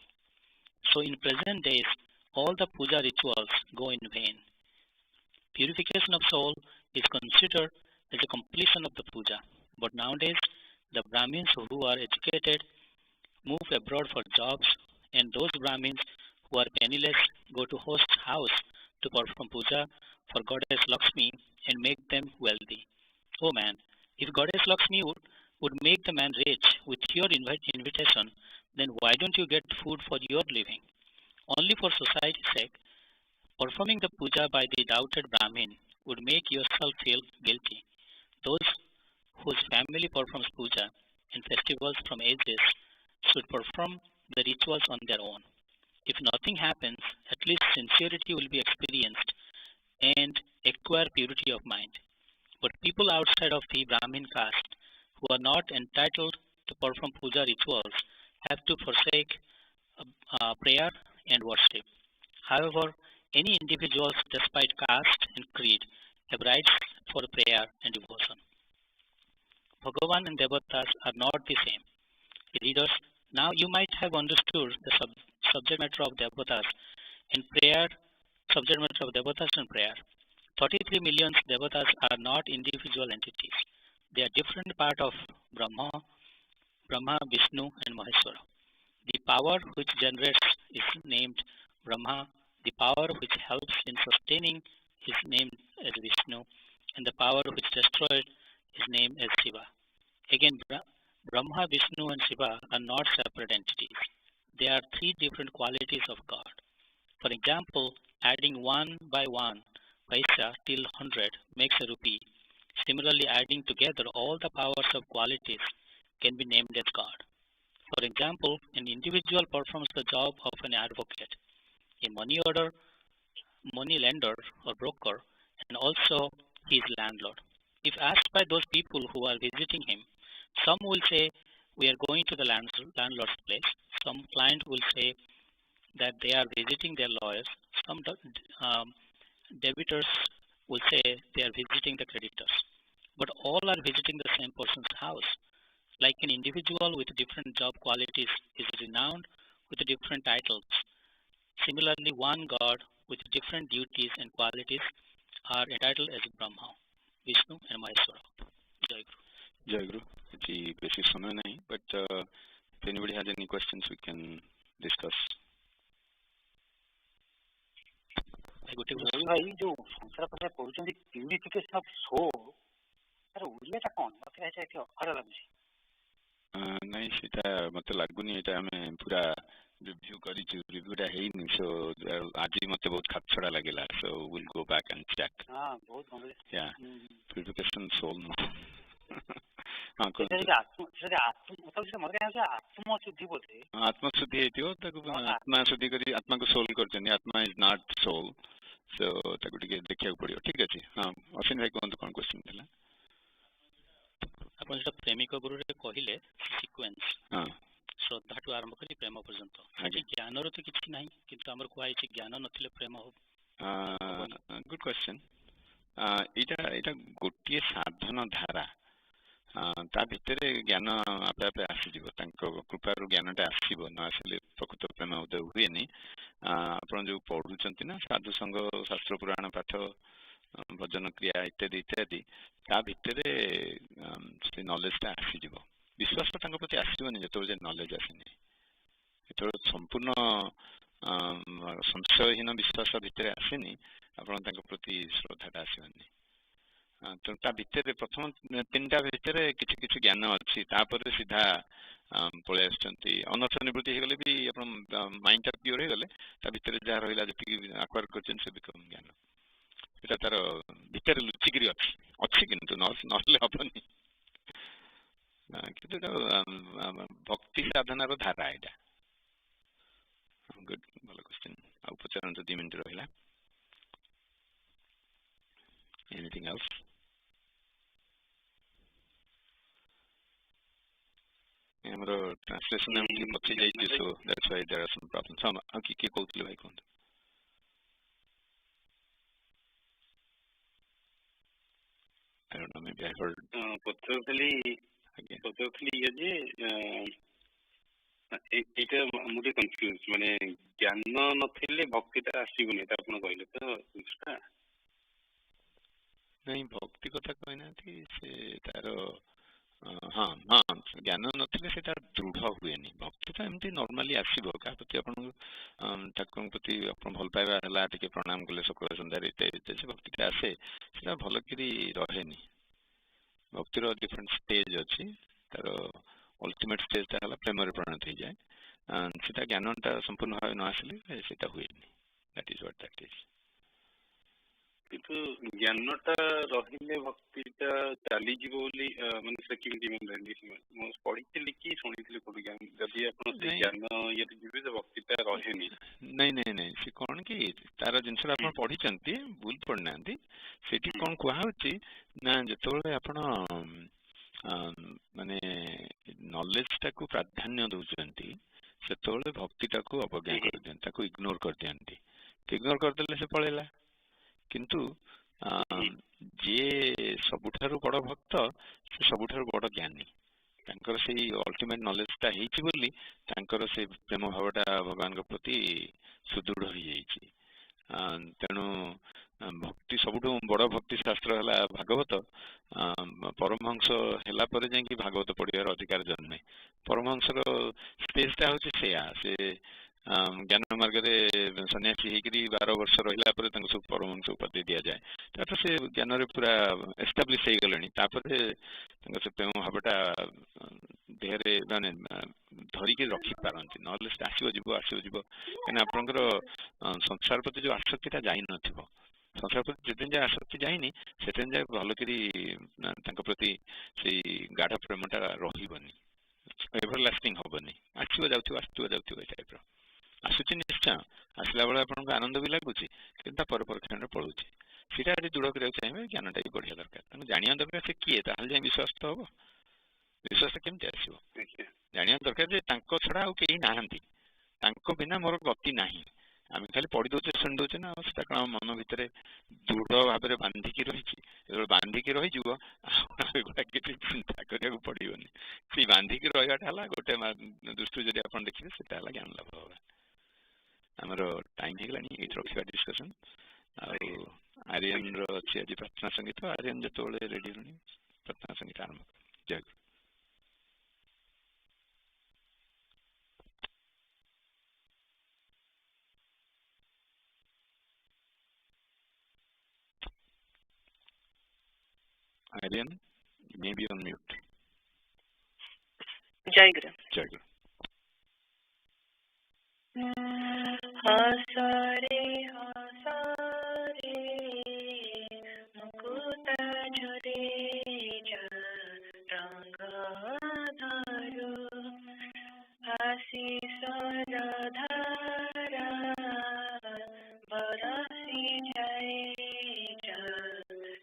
So in present days, all the puja rituals go in vain. Purification of soul is considered as a completion of the puja. But nowadays, the Brahmins who are educated move abroad for jobs, and those Brahmins who are penniless go to host's house to perform puja for Goddess Lakshmi and make them wealthy. Oh man, if Goddess Lakshmi would make the man rich with your invitation, then why don't you get food for your living? Only for society's sake, performing the puja by the doubted Brahmin would make yourself feel guilty. Those whose family performs puja and festivals from ages should perform the rituals on their own. If nothing happens, at least sincerity will be experienced and acquire purity of mind. But people outside of the Brahmin caste who are not entitled to perform puja rituals have to forsake prayer and worship. However, any individuals, despite caste and creed, have rights for prayer and devotion. Bhagavan and devatas are not the same. Readers, now you might have understood the subject matter of devatas and prayer. 33 million devatas are not individual entities. They are different part of Brahma, Vishnu, and Maheshwara. The power which generates is named Brahma. The power which helps in sustaining is named as Vishnu, and the power which destroys is named as Shiva. Again, Brahma, Vishnu, and Shiva are not separate entities. They are 3 different qualities of God. For example, Adding 1 by 1 paisa till 100 makes a rupee. Similarly, adding together all the powers of qualities can be named as God. For example, an individual performs the job of an advocate, a money lender or broker, and also his landlord. If asked by those people who are visiting him, some will say, we are going to the landlord's place. Some client will say that they are visiting their lawyers. Some debitors will say they are visiting the creditors. But all are visiting the same person's house. Like an individual with different job qualities is renowned with different titles. Similarly, one God with different duties and qualities are entitled as Brahma, Vishnu and Maheshwara. Jai Guru. Jai Guru. It's basic samay nahi, but if anybody has any questions, we can discuss. ଭାଇ ଯୋଉ ସଂସାର କଥା କହୁଛନ୍ତି purification of ସୋଲ ତାର ଓଡିଆଟା କଣ ମତେ ଏଠି ଅଖାଡ ଲାଗୁଛି ନାଇଁ ସେଟା ମତେ ଲାଗୁନି ଏଟା ଆମେ ପୁରା ରିଭ୍ୟୁ କରିଛୁ ରିଭ୍ୟୁଟା ହେଇନି ସୋ ଆଜି ମତେ ବହୁତ ଖାପଛଡ଼ା ଲାଗିଲା so will go back and check ବହୁତ ଭଲ ୟା ପ୍ୟୁରିଫିକେସନ ସୋଲ ଆତ୍ମଶୁଦ୍ଧି ହେଇଥିବ ତାକୁ ଆତ୍ମା ଶୁଦ୍ଧି କରି ଆତ୍ମାକୁ ସୋଲ କରିଛନ୍ତି ଆତ୍ମା ଇଜ ନଟ୍ ସୋଲ ସୋ ତାକୁ ଟିକେ ଦେଖିବାକୁ ପଡିବ ଠିକ ଅଛି ହଁ ଅଶ୍ୱିନ ଭାଇ କୁହନ୍ତୁ କଣ କ୍ୱେଶ୍ଚନ ଥିଲା ଆପଣ ଯେଟା ପ୍ରେମିକ ଗୁରୁରେ କହିଲେ ସିକ୍ୱେନ୍ସ ଶ୍ରଦ୍ଧାଠୁ ଆରମ୍ଭ କରି ପ୍ରେମ ପର୍ଯ୍ୟନ୍ତ ଜ୍ଞାନର ତ କିଛି ନାହିଁ କିନ୍ତୁ ଆମର କୁହାଯାଇଛି ଜ୍ଞାନ ନଥିଲେ ପ୍ରେମ ହବ ଗୁଡ୍ କ୍ୱେଶ୍ଚନ ଏଇଟା ଗୋଟିଏ ସାଧନ ଧାରା ତା ଭିତରେ ଜ୍ଞାନ ଆପେ ଆପେ ଆସିଯିବ ତାଙ୍କ କୃପାରୁ ଜ୍ଞାନଟା ଆସିବ ନ ଆସିଲେ ପ୍ରକୃତ ପ୍ରେମ ଉଦୟ ହୁଏନି ଆପଣ ଯୋଉ ପଢୁଛନ୍ତି ନା ସାଧୁ ସଂଘ ଶାସ୍ତ୍ର ପୁରାଣ ପାଠ ଭଜନ କ୍ରିୟା ଇତ୍ୟାଦି ଇତ୍ୟାଦି ତା ଭିତରେ ସେ ନଲେଜଟା ଆସିଯିବ ବିଶ୍ୱାସ ତାଙ୍କ ପ୍ରତି ଆସିବନି ଯେତେବେଳେ ନଲେଜ ଆସିନି ଯେତେବେଳେ ସମ୍ପୂର୍ଣ୍ଣ ସଂଶୟହୀନ ବିଶ୍ୱାସ ଭିତରେ ଆସିନି ଆପଣ ତାଙ୍କ ପ୍ରତି ଶ୍ରଦ୍ଧାଟା ଆସିବନି ତେଣୁ ତା ଭିତରେ ପ୍ରଥମ ତିନିଟା ଭିତରେ କିଛି କିଛି ଜ୍ଞାନ ଅଛି ତାପରେ ସିଧା ପଳେଇ ଆସୁଛନ୍ତି ଅନର୍ଥ ନିବୃତ୍ତି ହେଇଗଲେ ବି ଆପଣ ମାଇଣ୍ଡଟା ପିଓର ହେଇଗଲେ ତା ଭିତରେ ଯାହା ରହିଲା ଯେତିକି ଆକ୍ୱାର କରିଛନ୍ତି ସେ ବିକମ୍ ଜ୍ଞାନ এটা তার ভিতরে লুচিকিরি ଅଛି কিন্তু ନହେଲେ ହବନି କିନ୍ତୁ এটা ଭକ୍ତି ସାଧନାର ଧାରା ଏଇଟା ଗୁଡ୍ ଭଲ କ୍ୱେଶ୍ଚନ ଆଉ ପଚାରନ୍ତୁ 2 ମିନିଟ୍ ରହିଲା ଏନିଥିଙ୍ଗ ଏଲ୍ସ ଆମର ଟ୍ରାନ୍ସଲେସନ ଏମିତି ପଛେଇ ଯାଇଛି so that's why there are some problems ଆଉ କିଏ କହୁଥିଲେ ଭାଇ କୁହନ୍ତୁ I don't know, maybe I heard. ପଚାରୁଥିଲି ଇଏ ଯେ ଏଇଟା ମୁଁ ଟିକେ କନଫ୍ୟୁଜ ମାନେ ଜ୍ଞାନ ନଥିଲେ ଭକ୍ତିଟା ଆସିବନି ଏଇଟା ଆପଣ କହିଲେ ତ ନାଇଁ ଭକ୍ତି କଥା କହିନାହାନ୍ତି ସେ ତାର ହଁ ଜ୍ଞାନ ନଥିଲେ ସେଟା ଦୃଢ ହୁଏନି ଭକ୍ତି ତ ଏମିତି ନର୍ମାଲି ଆସିବ କାହା ପ୍ରତି ଆପଣଙ୍କୁ ଠାକୁରଙ୍କ ପ୍ରତି ଆପଣ ଭଲ ପାଇବା ହେଲା ଟିକେ ପ୍ରଣାମ କଲେ ସକାଳ ସନ୍ଧ୍ୟାରେ ଇତ୍ୟାଦି ସେ ଭକ୍ତିଟା ଆସେ ସେଟା ଭଲକିରି ରହେନି ଭକ୍ତିର ଡିଫରେଣ୍ଟ ଷ୍ଟେଜ ଅଛି ତାର ଅଲ୍ଟିମେଟ ଷ୍ଟେଜଟା ହେଲା ପ୍ରେମରେ ପରିଣତ ହେଇଯାଏ ସେଟା ଜ୍ଞାନଟା ସମ୍ପୂର୍ଣ୍ଣ ଭାବେ ନ ଆସିଲେ ସେଟା ହୁଏନି that is what that is କିନ୍ତୁ ଜ୍ଞାନଟା ରହିଲେ ଭକ୍ତିଟା ଚାଲିଯିବ ବୋଲି ମାନେ ସେ କେମିତି ମୁଁ ପଢିଥିଲି କି ଶୁଣିଥିଲି କୋଉଠି ଯଦି ଆପଣ ସେ ଜ୍ଞାନ ଇଏରେ ଯିବେ ତ ଭକ୍ତିଟା ରହେନି ନାଇଁ ସେ କଣ କି ତାର ଜିନିଷଟା ଆପଣ ପଢିଛନ୍ତି ଭୁଲ ପଢିନାହାନ୍ତି ସେଠି କଣ କୁହାହଉଛି ନା ଯେତେବେଳେ ଆପଣ ମାନେ ନଲେଜଟାକୁ ପ୍ରାଧାନ୍ୟ ଦଉଛନ୍ତି ସେତେବେଳେ ଭକ୍ତିଟାକୁ ଅବଜ୍ଞା କରିଦିଅନ୍ତି ତାକୁ ଇଗ୍ନୋର କରିଦିଅନ୍ତି ଇଗ୍ନୋର କରିଦେଲେ ସେ ପଳେଇଲା କିନ୍ତୁ ଯିଏ ସବୁଠାରୁ ବଡ ଭକ୍ତ ସେ ସବୁଠାରୁ ବଡ ଜ୍ଞାନୀ ତାଙ୍କର ସେଇ ଅଲ୍ଟିମେଟ ନଲେଜଟା ହେଇଛି ବୋଲି ତାଙ୍କର ସେ ପ୍ରେମ ଭାବଟା ଭଗବାନଙ୍କ ପ୍ରତି ସୁଦୃଢ ହେଇଯାଇଛି ତେଣୁ ଭକ୍ତି ସବୁଠୁ ବଡ ଭକ୍ତି ଶାସ୍ତ୍ର ହେଲା ଭାଗବତ ପରମହଂସ ହେଲା ପରେ ଯାଇକି ଭାଗବତ ପଢିବାର ଅଧିକାର ଜନ୍ମେ ପରମହଂସର ସ୍ଟେଜଟା ହଉଛି ସେଇଆ ସେ ଜ୍ଞାନ ମାର୍ଗରେ ସନ୍ନ୍ୟାସୀ ହେଇକରି 12 ବର୍ଷ ରହିଲା ପରେ ତାଙ୍କୁ ସବୁ ପରମହଂସ ଉପାଧି ଦିଆଯାଏ ତାପରେ ସେ ଜ୍ଞାନରେ ପୁରା ଏଷ୍ଟାବ୍ଲିଶ ହେଇଗଲେଣି ତାପରେ ତାଙ୍କ ସେ ପ୍ରେମ ଭାବଟା देहरे माने धरिकी रखी पारती ना आसो जीव कहीं आपंकर संसार प्रति जो आसक्तिटा जाई नथिबो संसार प्रति जितने जाए आसक्ति जाइनी से जाए भलकरी प्रति से गाढ़ प्रेमटा रही एभर लास्टिंग हेनी आसो जाऊ टाइप आसूची निश्चय आसला बेले आपको आनंद भी लगुच कि परक्षण पड़ूची सीटा यदि दृढ़ करा चाहिए ज्ञानटा भी बढ़िया दरकार जाना दरकार से किए ताल विश्वास तो हम विश्वास केमती आसो जाना दरकार छड़ा आउ कहीं नहांती बिना मोर गति ना आम खाली पढ़ी दौचे शुणी दौचे ना कौन मन भितर दृढ़ भाव में बांधिकी रही बांधिकी रही किसी चिंता करा पड़ोनी से बांधिकी रहा गोटे दृष्टि जब आप देखिए से ज्ञान लाभ होगा आमर टाइम हो गला ये रखा डिस्कसन आर्यन अच्छी आज प्रार्थना संगीत आर्यन जो रेडी होनी प्रार्थना संगीत आरंभ जय गुरु Aryan, maybe on mute. जय गुरु Jai Guru. हसरे मुकुट झरे रंग धरु आशीष धारा बरसी जाए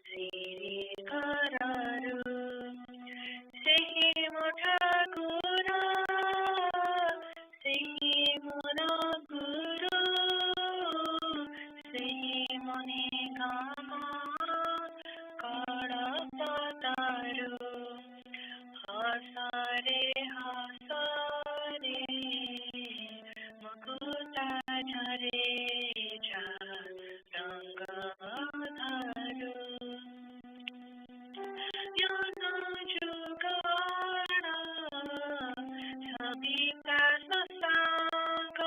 श्री करारु सेहि मो ठाकुर सेहि मोर गुरु सेहि मो निगम कड़पतारु हसरे मुकुट झरे रंग धरु जुगाड़ विकास संग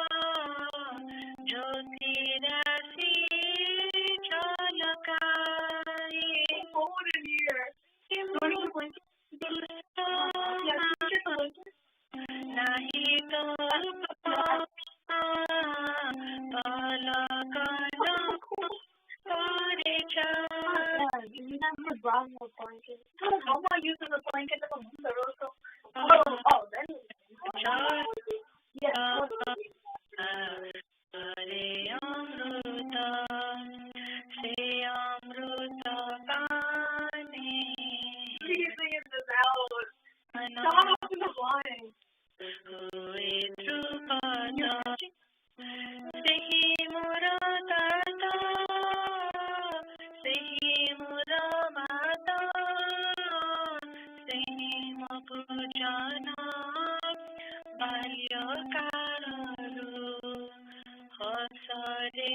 ज्योतिराशि झलकाए नहीं तो कल करे How about using the blanket of a mother also? Then. Yes. हरे अमृत से अमृत पाने Stop in the line. हुए ध्रुपद सेहि मोर दाता सेहि मोर माता सेहि मो पूजन बाल्यकालरु हसरे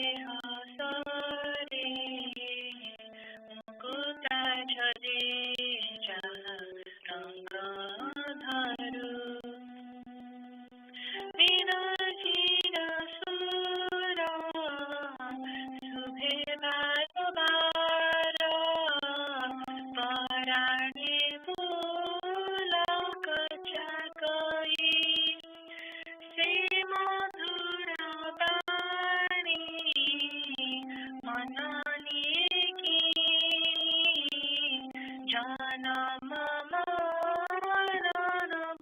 मुकुट झरे रंग धरु विरचिर सुर शुभे बार पराणे पुलक जागई से मधुर बाणी मननी की जनम मरण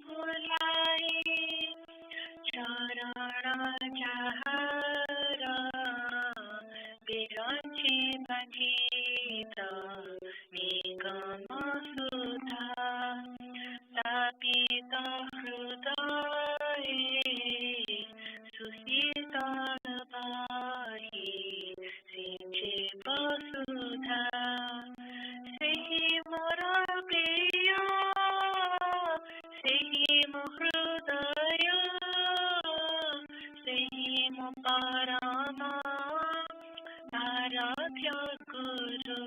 भुलाई चरण जहर बिरंची बंधित निगम सुधा तापित हृदय सुशीतल बारी सिंचे वसुधा सेहि मोर प्रिय सेहि मो हृदय सेहि मो परम आराध्य गुरु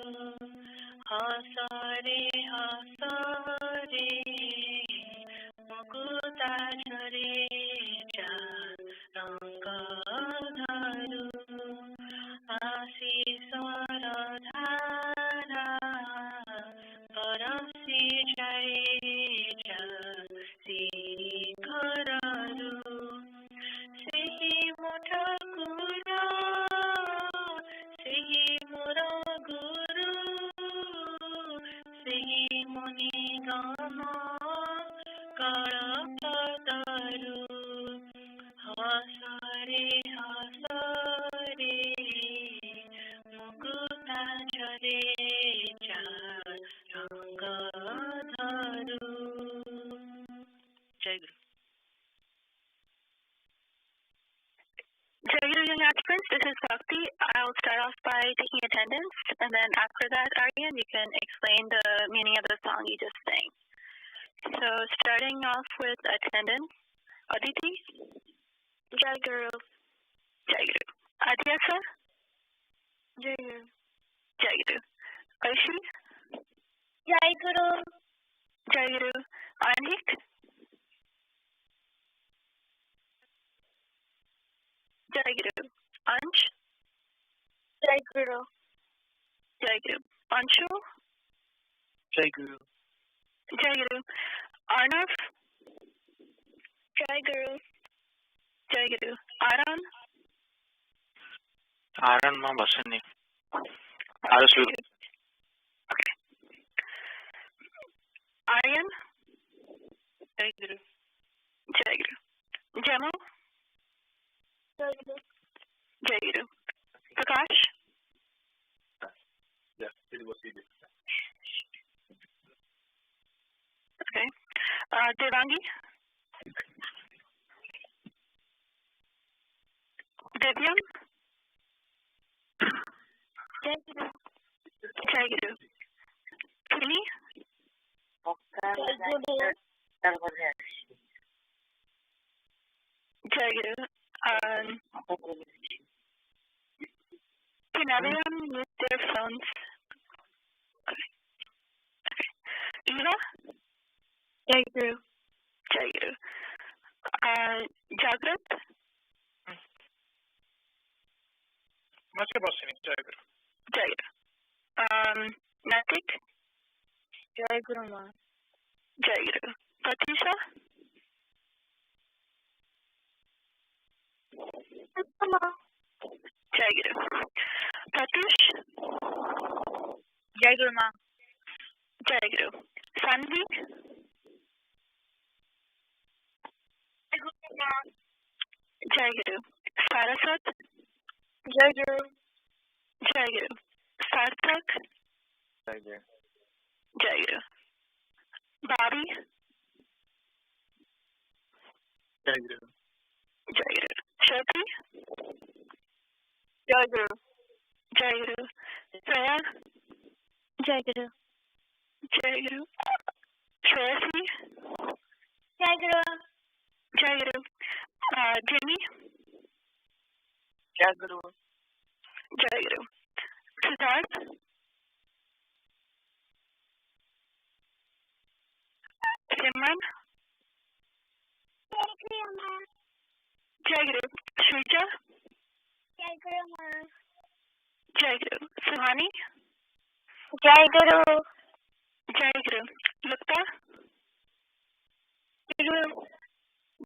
हसरे मुकुट झरे रंग धरु आशीष धारा बरसी जाए Shri Jai Guru. Jai Guru, young aspirants, this is Bhakti. I'll start off by taking attendance, and then after that, Aryan, you can explain the meaning of the song you just sang. So, starting off with attendance, Aditi. Jai Guru. Jai Guru. Adyasa. Jai Guru. Jai Guru. Aishi. Jai Guru. Jai Guru. Anjik. Jai Guru. Ansh. Jai Guru. Jai Guru. Anshu. Jai Guru. Jai Guru. Arnav. Jai Guru. Jai Guru. Aran. Aran ma basani. Arasu. Okay. Aryan. Jai Guru. Jai Guru. Jamal. Jai Guru. Jai Guru. Prakash. Yeah, it was easy. Okay. Devangi. Divyam. Jai Guru. Jai Guru. Kimi. Jai Guru. Jai Guru. Can everyone mute their phones? Okay. Eva? Jai Guru. Jai Guru. Jagrat? Master Bosini, Jai Guru. Jai Guru. Natik? Jai Guru Ma. Jai Guru. Patisha? Jai Guru. Patush? Jai Guru Ma. Jai Guru. Sanvi? Jai Guru Ma. Jai Guru. Saraswat? Jai Guru. Jai Guru. Sarthak? Jai Guru. Jai Guru. Bobby? Jai Guru. Jai Guru. Shruti? Jai Guru. Jai Guru. Freya? Jai Guru. Jai Guru. Shreyasi? Jai Guru. Jai Guru. Jimmy? Jai Guru. Jai Guru. Siddharth? Simran? Jai Guru Ma. Jai Guru. Shrija? Jai Guru Ma. Jai Guru. Suhani? Jai Guru. Jai Guru. Lukta? Jai Guru.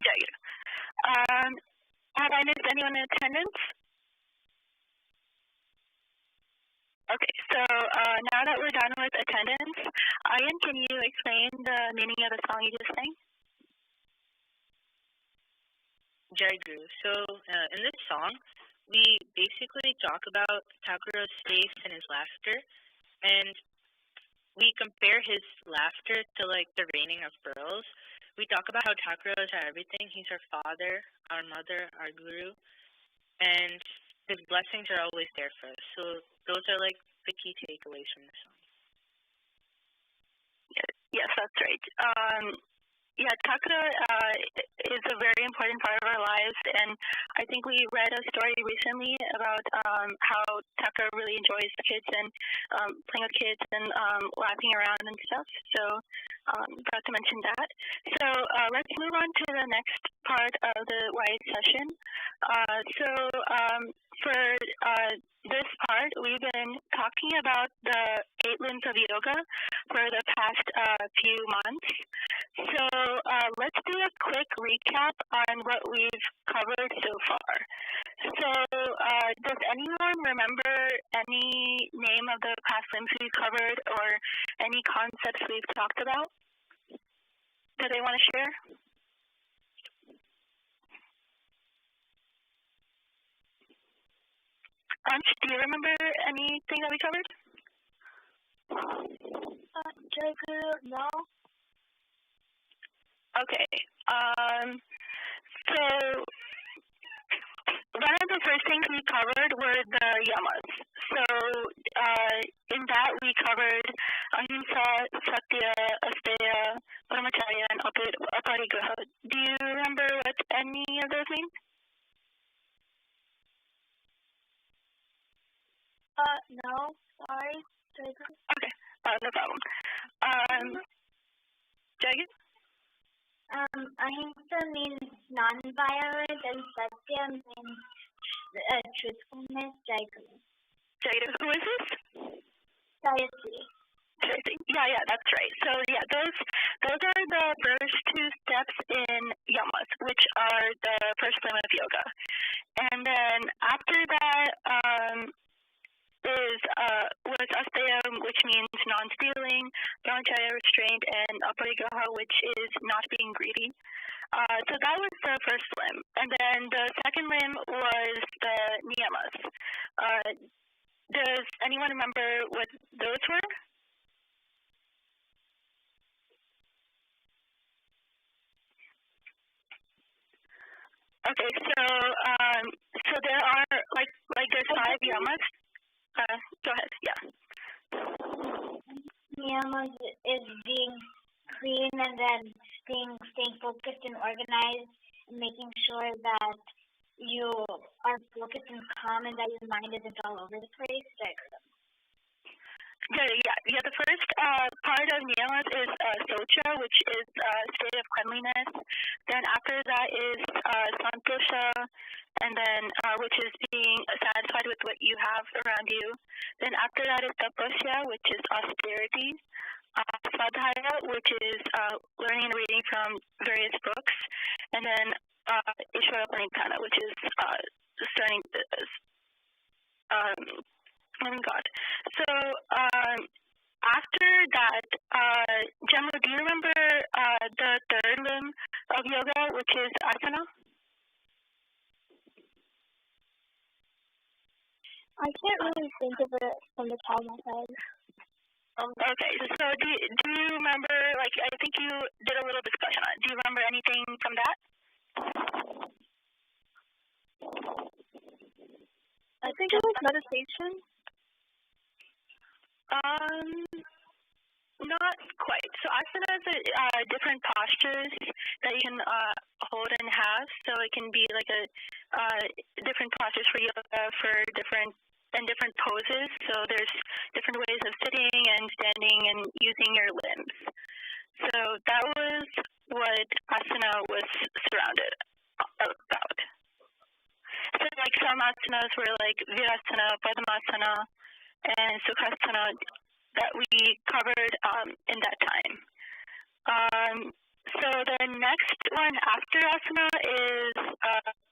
Jai Guru. Have I missed anyone in attendance? Okay, so now that we're done with attendance, Aryan, can you explain the meaning of the song you just sang? Jai Guru. So in this song, we basically talk about Thakura's face and his laughter, and we compare his laughter to like the raining of pearls. We talk about how Thakura is our everything. He's our father, our mother, our guru, and his blessings are always there for us. So those are like the key takeaways from the song. Yes, that's right. Yeah, Thakura is a very important part of our lives, and I think we read a story recently about how Thakura really enjoys kids and playing with kids and laughing around and stuff. So forgot to mention that. So let's move on to the next part of the YA session. For this part, we've been talking about the 8 limbs of yoga for the past few months. So let's do a quick recap on what we've covered so far. So does anyone remember any name of the past limbs we've covered or any concepts we've talked about that they want to share? Ansh, do you remember anything that we covered? No. Okay. So one of the first things we covered were the yamas. So in that we covered ahimsa, satya, asteya, paramacharya, and aparigraha. Do you remember what any of those mean? No. Sorry. Okay. No problem. Jagat? Ahimsa means non-violence and satya means truthfulness. Jagat, who is this? Saraswati. Yeah, that's right. So yeah, those are the first two steps in yamas, which are the first limb of yoga. And then after that was asteya, which means non-stealing, brahmacharya, restraint, and aparigraha, which is not being greedy. So that was the first limb. And then the second limb was the niyamas. Does anyone remember what those were? Okay, so there are like there's 5 yamas. Go ahead. Yeah. Niyamas is being clean and then staying focused and organized, and making sure that you are focused and calm and that your mind isn't all over the place. Yeah. The first part of niyamas is socha, which is state of cleanliness. Then after that is santosha, and then which is being satisfied with what you have around you. Then after that is tapasya, which is austerity. Svadhyaya, which is learning and reading from various books. And then Ishvara Pranitana, which is starting loving God. So after that, Gemma, do you remember the third limb of yoga, which is asana? I can't really think of it from the top of my head. Okay, so do you remember, like, I think you did a little discussion on it. Do you remember anything from that? I think it was meditation. Not quite. So asanas are different postures that you can hold and have. So it can be like a different postures for yoga for different poses. So there's different ways of sitting and standing and using your limbs. So that was what asana was surrounded about. So like some asanas were like virasana, padmasana, and sukhasana that we covered in that time. So the next one after asana is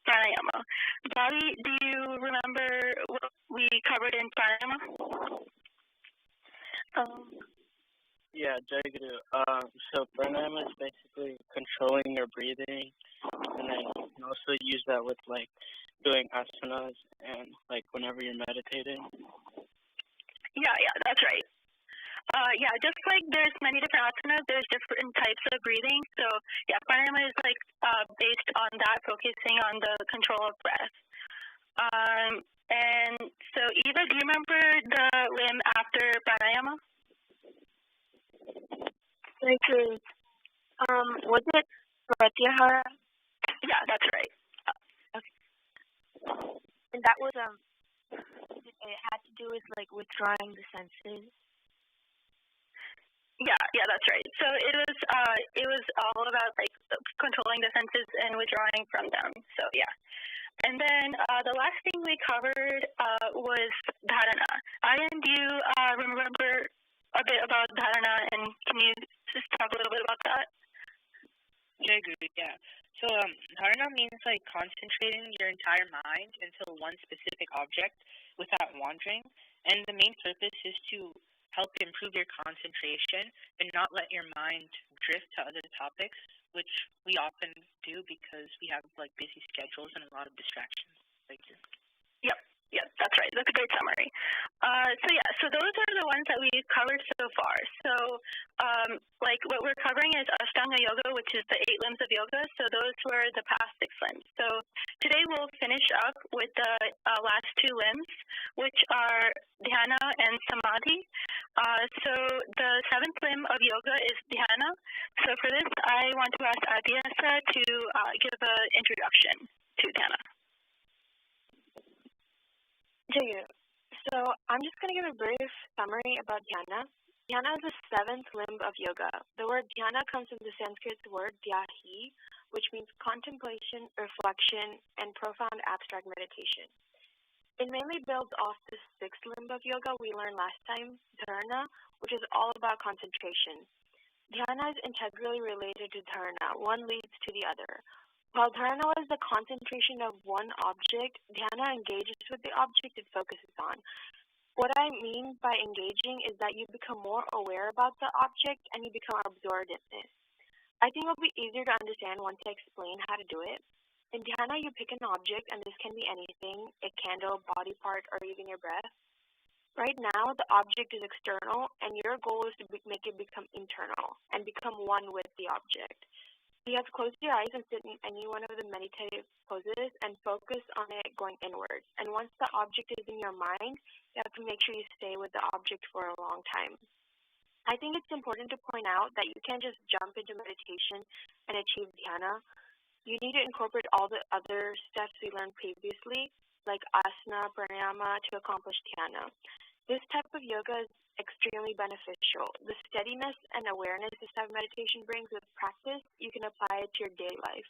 pranayama. Bobby, do you remember what we covered in pranayama? Yeah, Jaguru. So pranayama is basically controlling your breathing, and then you can also use that with like doing asanas and like whenever you're meditating. Yeah, that's right. Just like there's many different asanas, there's different types of breathing. So yeah, pranayama is like based on that, focusing on the control of breath. And so Eva, do you remember the limb after pranayama? Thank you. Was it pratyahara? Yeah, that's right. Okay. And that was it had to do with like withdrawing the senses. Yeah, that's right. So it was all about like controlling the senses and withdrawing from them. So yeah. And then the last thing we covered was dharana. Aryan, do you remember a bit about dharana, and can you just talk a little bit about that? Yeah. So dharana means like concentrating your entire mind into one specific object without wandering, and the main purpose is to help improve your concentration and not let your mind drift to other topics, which we often do because we have like busy schedules and a lot of distractions. Thank you. Yep, that's right. That's a great summary. So those are the ones that we covered so far. So like what we're covering is Ashtanga Yoga, which is the 8 limbs of yoga. So those were the past 6 limbs. So today we'll finish up with the last 2 limbs, which are Dhyana and Samadhi. So the 7th limb of yoga is Dhyana. So for this, I want to ask Adhyasa to give an introduction to Dhyana. So I'm just going to give a brief summary about dhyana. Dhyana is the 7th limb of yoga. The word dhyana comes from the Sanskrit word dhyahi, which means contemplation, reflection, and profound abstract meditation. It mainly builds off the 6th limb of yoga we learned last time, dharana, which is all about concentration. Dhyana is integrally related to dharana. One leads to the other. While dharana is the concentration of one object, dhyana engages with the object it focuses on. What I mean by engaging is that you become more aware about the object and you become absorbed in it. I think it will be easier to understand once I explain how to do it. In dhyana, you pick an object, and this can be anything, a candle, body part, or even your breath. Right now, the object is external, and your goal is to make it become internal and become one with the object. You have to close your eyes and sit in any one of the meditative poses and focus on it going inwards. And once the object is in your mind, you have to make sure you stay with the object for a long time. I think it's important to point out that you can't just jump into meditation and achieve dhyana. You need to incorporate all the other steps we learned previously, like asana, pranayama, to accomplish dhyana. This type of yoga is extremely beneficial. The steadiness and awareness this type of meditation brings with practice, you can apply it to your daily life.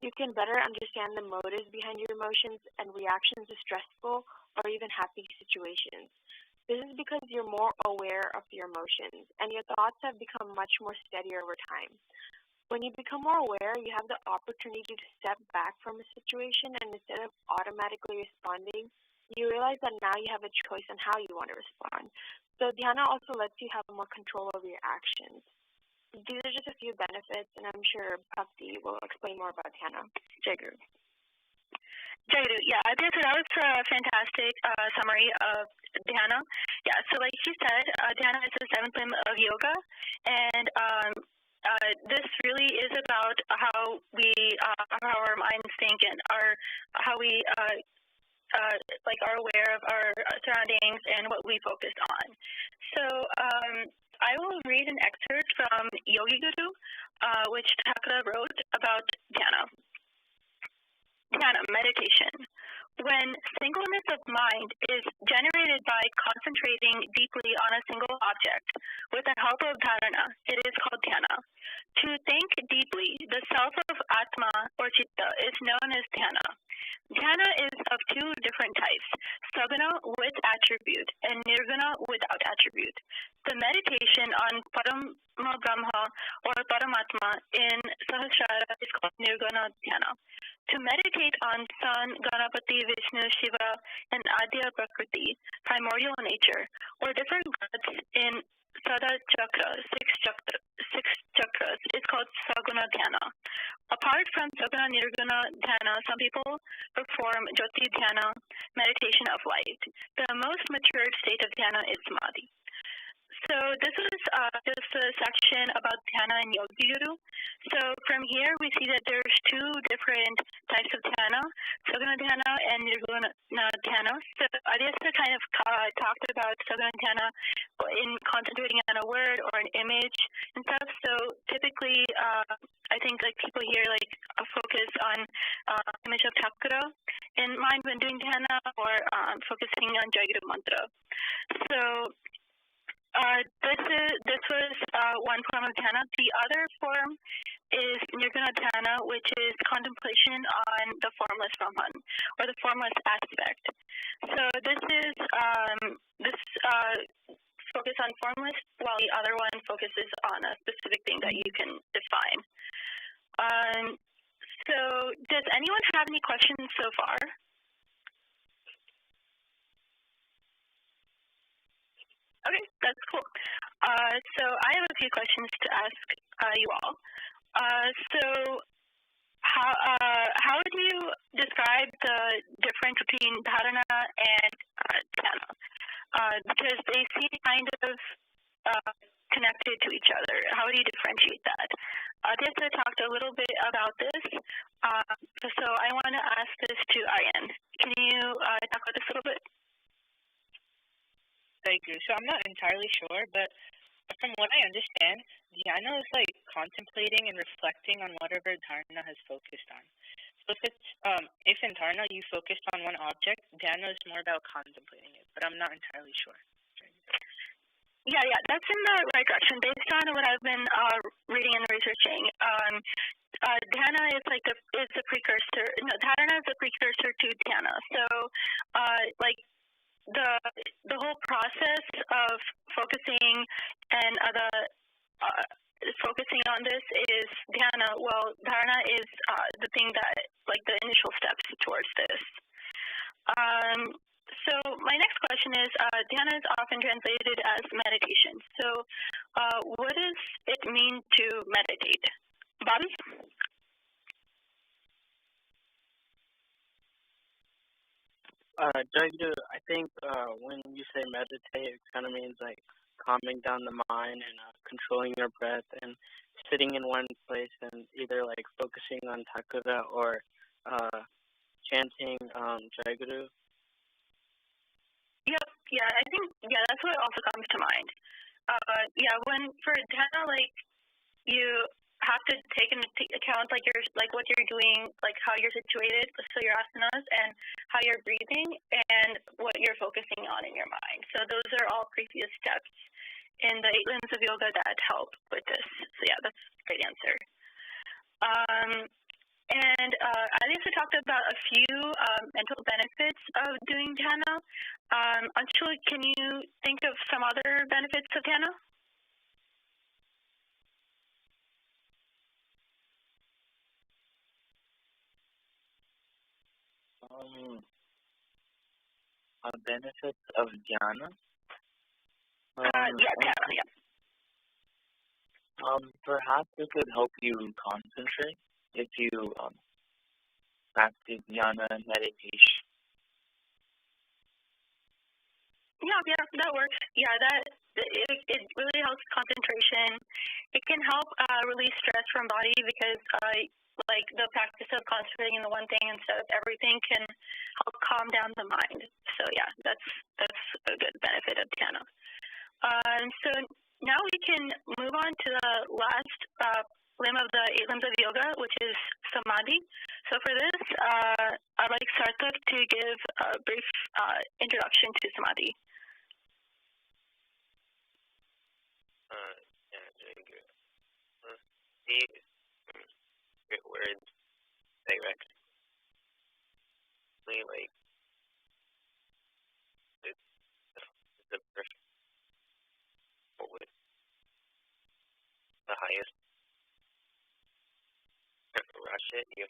You can better understand the motives behind your emotions and reactions to stressful or even happy situations. This is because you're more aware of your emotions, and your thoughts have become much more steadier over time. When you become more aware, you have the opportunity to step back from a situation, and instead of automatically responding, you realize that now you have a choice on how you want to respond. So dhyana also lets you have more control over your actions. These are just a few benefits, and I'm sure Bhakti will explain more about dhyana. Jai Guru. Jai Guru. Yeah, I think that was a fantastic summary of dhyana. Yeah, so like you said, dhyana is the 7th limb of yoga, and this really is about how our minds think and how we are aware of our surroundings and what we focus on. So I will read an excerpt from Yogi Guru, which Thakura wrote about dhyana. Dhyana, meditation. When singleness of mind is generated by concentrating deeply on a single object with the help of dharana, it is called dhyana. To think deeply, the self of Atma or Chitta is known as dhyana. Dhyana is of 2 different types, saguna with attribute and nirguna without attribute. The meditation on Parama Brahma or Paramatma in Sahasrara is called nirguna dhyana. To meditate on Sun, Ganapati, Vishnu, Shiva, and Adya Prakriti, primordial nature, or different gods in Sada Chakra, 6 chakras, is called Saguna Dhyana. Apart from Saguna Nirguna Dhyana, some people perform Jyoti Dhyana, meditation of light. The most matured state of Dhyana is Samadhi. So this is just a section about dhyana and Yogi Guru. So from here we see that there's 2 different types of dhyana, Saguna Dhyana and Nirguna Dhyana. So Adhyasa kind of talked about Saguna Dhyana in concentrating on a word or an image and stuff. So typically I think like people here like focus on image of Thakura in mind when doing dhyana or focusing on Jai Guru mantra. So this was one form of dhyana. The other form is nirguna dhyana, which is contemplation on the formless Brahman or the formless aspect. So this is focus on formless, while the other one focuses on a specific thing that you can define. So does anyone have any questions so far? Okay, that's cool. So I have a few questions to ask you all. So how would you describe the difference between dharana and dhyana? Because they seem kind of connected to each other. How would you differentiate that? Aditya talked a little bit about this, so I want to ask this to Aryan. Can you talk about this a little bit? Thank you. So I'm not entirely sure, but from what I understand, dhyana is like contemplating and reflecting on whatever dharana has focused on. So if in dharana you focused on one object, dhyana is more about contemplating it, but I'm not entirely sure. Yeah, that's in the right direction. Based on what I've been reading and researching, dhyana is like is the precursor. No, dharana is the precursor to dhyana. So, like the whole process of focusing and focusing on this is dhyana. Well, dharana is the thing that like the initial steps towards this. So my next question is, dhyana is often translated as meditation. So what does it mean to meditate? Bobby? I think when you say meditate, it kind of means like calming down the mind and controlling your breath and sitting in one place and either like focusing on Thakura or chanting Jai Guru. Yep. Yeah, I think that's what also comes to mind. When for dhyana, like you have to take into account like what you're doing, like how you're situated, so your asanas, and how you're breathing, and what you're focusing on in your mind. So those are all previous steps in the 8 limbs of yoga that help with this. So yeah, that's a great answer. And I also talked about a few mental benefits of doing dhyana. Anshul, can you think of some other benefits of dhyana? Benefits of dhyana? Dhyana. Perhaps it could help you concentrate if you practice dhyana and meditation. Yeah, that works. Yeah, it really helps concentration. It can help release stress from body because like the practice of concentrating in the one thing instead of everything can help calm down the mind. So yeah, that's a good benefit of dhyana. So now we can move on to the last limb of the 8 limbs of yoga, which is samadhi. So for this, I'd like Sarthak to give a brief introduction to samadhi. Very good. Great words, direct. Like it's the perfect with the highest rush it. You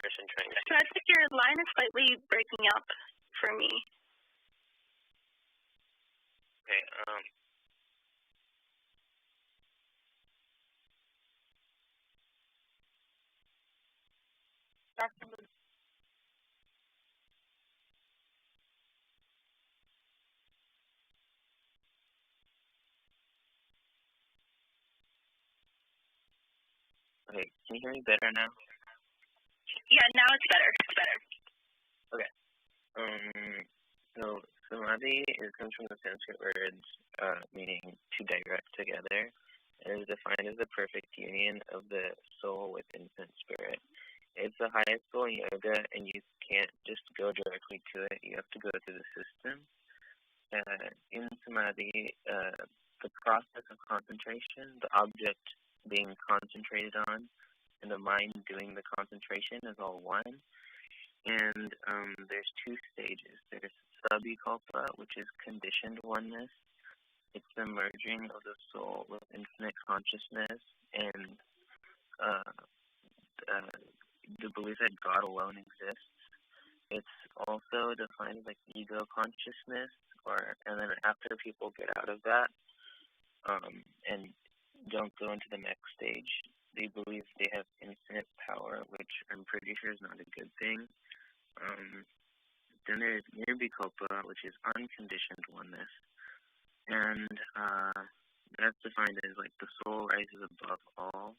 person trying to. So I think your line is slightly breaking up for me. Okay. Okay, can you hear me better now? Yeah, now it's better. It's better. Okay. So samadhi comes from the Sanskrit words meaning to direct together. It is defined as the perfect union of the soul with infinite spirit. It's the highest goal in yoga, and you can't just go directly to it. You have to go through the system. In samadhi, the process of concentration, the object being concentrated on, and the mind doing the concentration is all one. And there's 2 stages. There's sabhikalpa, which is conditioned oneness. It's the merging of the soul with infinite consciousness and the belief that God alone exists. it's also defined as like ego consciousness, and then after people get out of that and don't go into the next stage, they believe they have infinite power, which I'm pretty sure is not a good thing. Then there's nirvikalpa, which is unconditioned oneness, and that's defined as like the soul rises above all.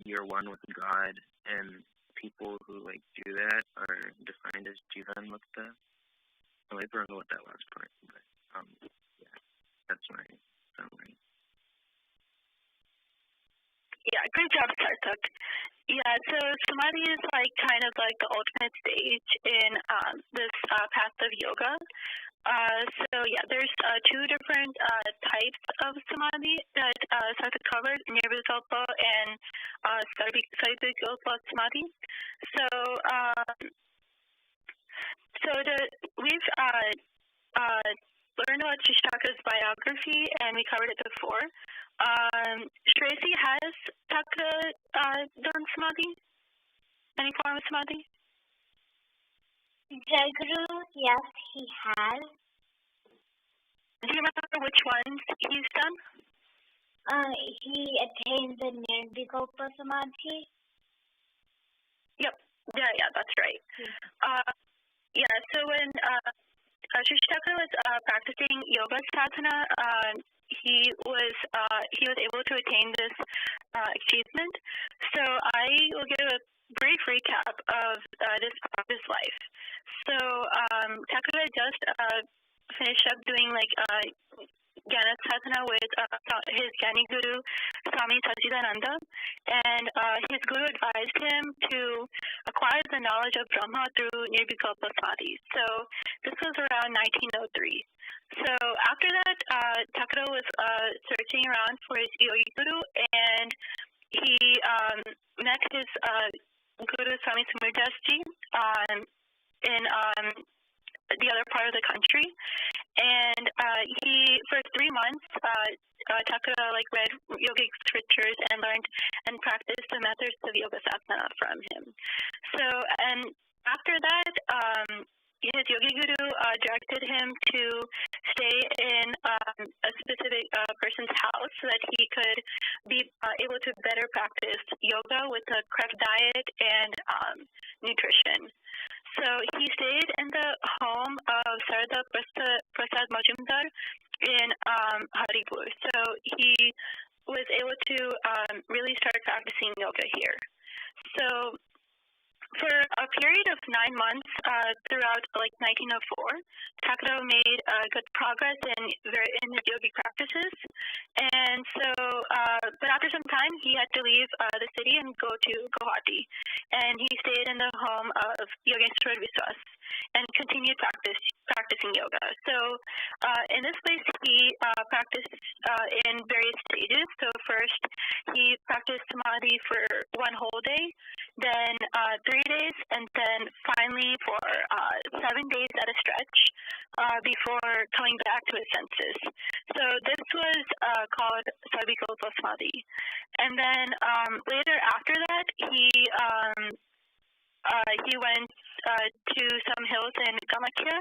You're one with God, and people who like do that are defined as Jivan Mukta. I might forget what that last part, but yeah, that's my summary. Yeah, great job, Sarthak. Yeah, so samadhi is like kind of like the ultimate stage in this path of yoga. So yeah, there's two different types of samadhi that Sarthak covered, nirvikalpa and sarvikalpa samadhi. So we've learned about Shishaka's biography, and we covered it before. Tracy, has Thakura done samadhi? Any form of samadhi? Jaguru, yes, he has. Do you remember which ones he's done? He attained the nirvikalpa samadhi. Yep. Yeah, that's right. Yeah, so when Shishaka was practicing yoga sadhana, he was able to attain this achievement. So I will give a brief recap of this part of his life. So Thakura just finished up doing like Jnana sadhana with his Jnani Guru, Swami Nigamananda, and his Guru advised him to acquire the knowledge of Brahma through nirvikalpa samadhi. So this was around 1903. So after that, Thakura was searching around for his yogi Guru, and he met his Guru Swami Smruti in the other part of the country, and he for 3 months Thakura like read yogic scriptures and learned and practiced the methods of yoga sadhana from him. So and after that, his yogi guru directed him to stay in a specific person's house so that he could be able to better practice yoga with the correct diet and nutrition. So he stayed in the home of Sarada Prasad Majumdar in Haripur. So he was able to really start practicing yoga here. So for a period of 9 months throughout like 1904, Thakura made good progress in his yogic practices. And so, but after some time, he had to leave the city and go to Guwahati. And he stayed in the home of Yogeshwar Viswas and continued practicing yoga. So in this place, he practiced in various stages. So first, he practiced samadhi for 1 whole day, then 3 days, and then finally for 7 days at a stretch before coming back to his senses. So this was called sarvikalpa samadhi. And then later after that, he went to some hills in Kamakya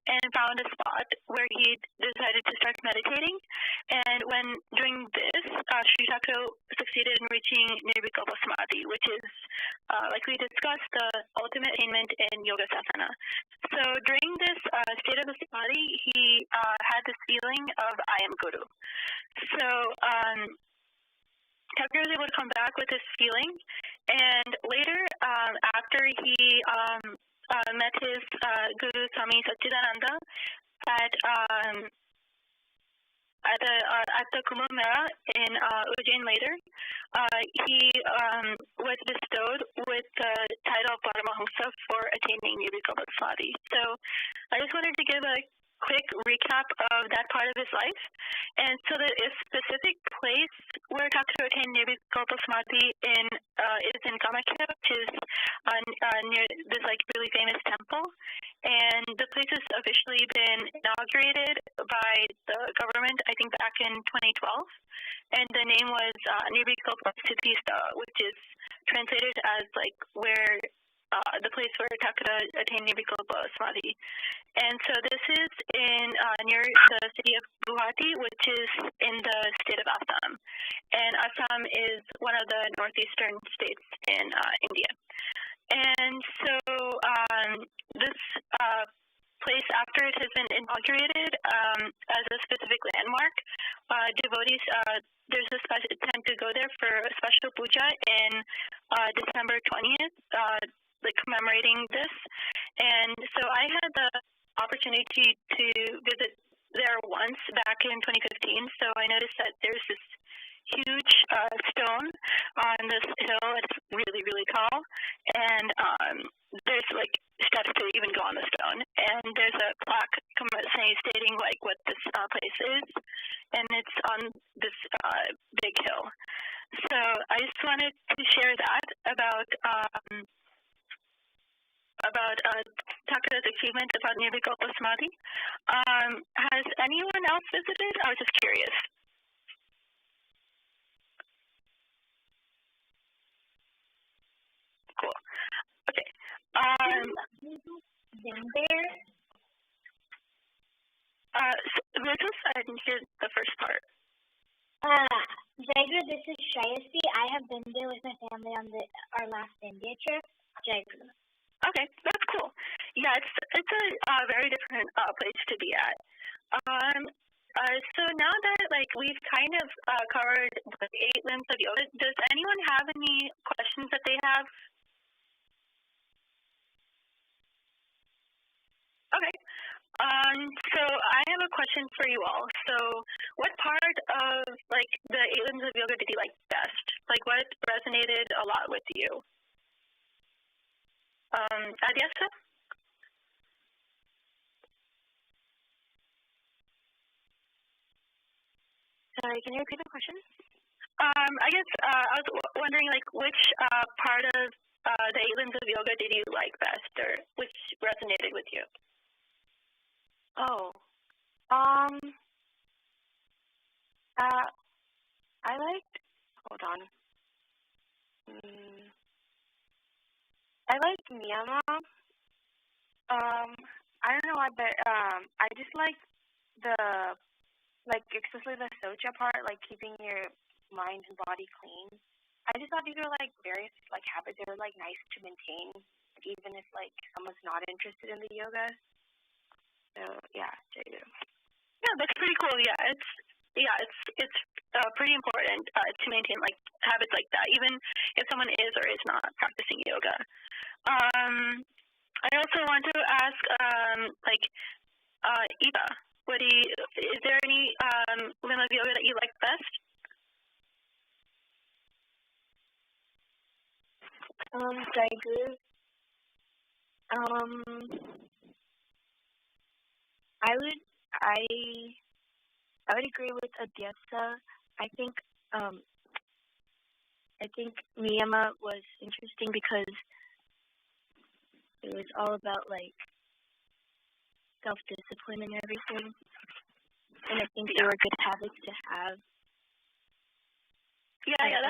and found a spot where he decided to start meditating. And during this, Sri Thakura succeeded in reaching nirvikalpa samadhi, which is, like we discussed, the ultimate attainment in yoga sadhana. So during this state of the samadhi, he had this feeling of I am Guru. So Thakura was able to come back with this feeling, and later, after he met his Guru Swami Satchidananda at the Kumbh Mela in Ujjain later, he was bestowed with the title of Paramahansa for attaining nirvikalpa samadhi. So I just wanted to give a quick recap of that part of his life. And so the specific place where Thakura attained nirvikalpa samadhi is in Kamakya, which is near this like really famous temple. And the place has officially been inaugurated by the government, I think back in 2012. And the name was Nirvikalpa Siddhista, which is translated as like where the place where Thakura attained Nirvikalpa Samadhi. And so this is in near the city of Guwahati, which is in the state of Assam. And Assam is one of the northeastern states in India. And so this place, after it has been inaugurated as a specific landmark, devotees, there's a special time to go there for a special puja in December 20th, like commemorating this. And so I had the opportunity to visit there once back in 2015. So I noticed that there's this huge stone on this hill. It's really, really tall. And there's like steps to even go on the stone. And there's a plaque stating like what this place is. And it's on this big hill. So I just wanted to share that about Thakura's achievement about Nirvikalpa Samadhi. Has anyone else visited? I was just curious. Cool. Okay. Been there? I didn't hear the first part. Jaiguru, this is Shreyasi. I have been there with my family on our last India trip. Jaiguru. Okay, that's cool. Yeah, it's a very different place to be at. So now that like we've kind of covered the 8 limbs of yoga, does anyone have any questions that they have? Okay. So I have a question for you all. So what part of like the 8 limbs of yoga did you like best? Like what resonated a lot with you? Adyasa? Sorry, can you repeat the question? I guess I was wondering like which part of the 8 limbs of yoga did you like best, or which resonated with you? Oh, I liked, hold on. I liked Niyama. I don't know why, but I just liked especially the Socha part, like keeping your mind and body clean. I just thought these were like various like habits that were like nice to maintain, even if like someone's not interested in the yoga. So yeah, Yeah, that's pretty cool. Yeah, it's pretty important to maintain like habits like that, even if someone is or is not practicing yoga. I also want to ask, Eva, is there any limb of yoga that you like best? Jaiguru. I would agree with Adyasa. I think Niyama was interesting because it was all about like self-discipline and everything, and I think they were good habits to have. Yeah,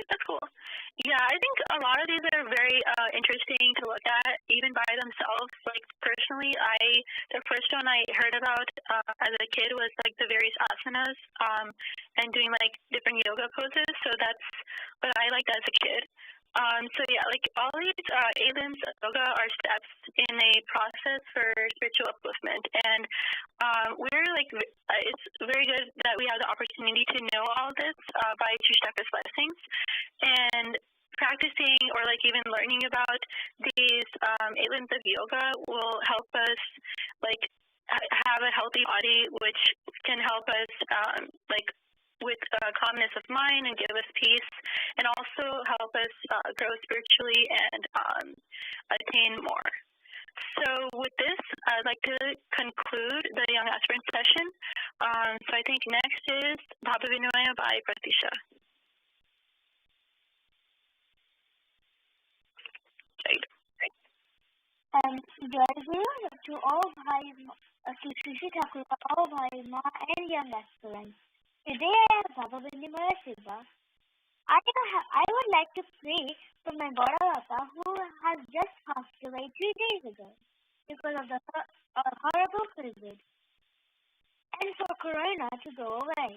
that's cool. Yeah, I think a lot of these are very interesting to look at, even by themselves. Like personally, the first one I heard about as a kid was like the various asanas and doing like different yoga poses. So that's what I liked as a kid. So yeah, like all these 8 limbs of yoga are steps in a process for spiritual upliftment, and we're like it's very good that we have the opportunity to know all this by Trishtakar's blessings, and practicing or like even learning about these 8 limbs of yoga will help us like have a healthy body, which can help us with calmness of mind and give us peace, and also help us grow spiritually and attain more. So with this, I'd like to conclude the Young Aspirant session. So I think next is Bhava Vinaya by Pratisha. To all to Sri Thakur, all Bhai Ma and young aspirants. Today I have Bhava Vinaya Shiva. I would like to pray for my Baba who has just passed away 3 days ago because of the horrible COVID, and for Corona to go away.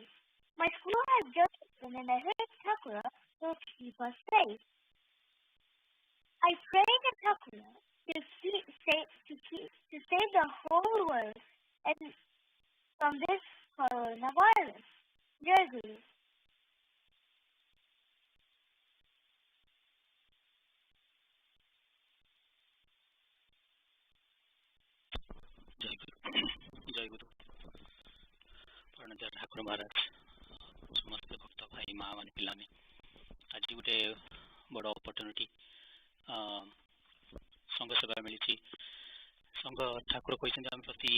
My school has just opened and I heard Thakura will keep us safe. I pray to Thakura to save the whole world and from this coronavirus. Jai Guru. जय गुरु प्रणत ठाकुर महाराज समस्त भक्त भाई माँ मान पिलाने आज गोटे बड़ अपॉर्चुनिटी संघ सेवा मिली संघ ठाकुर कहते आम प्रति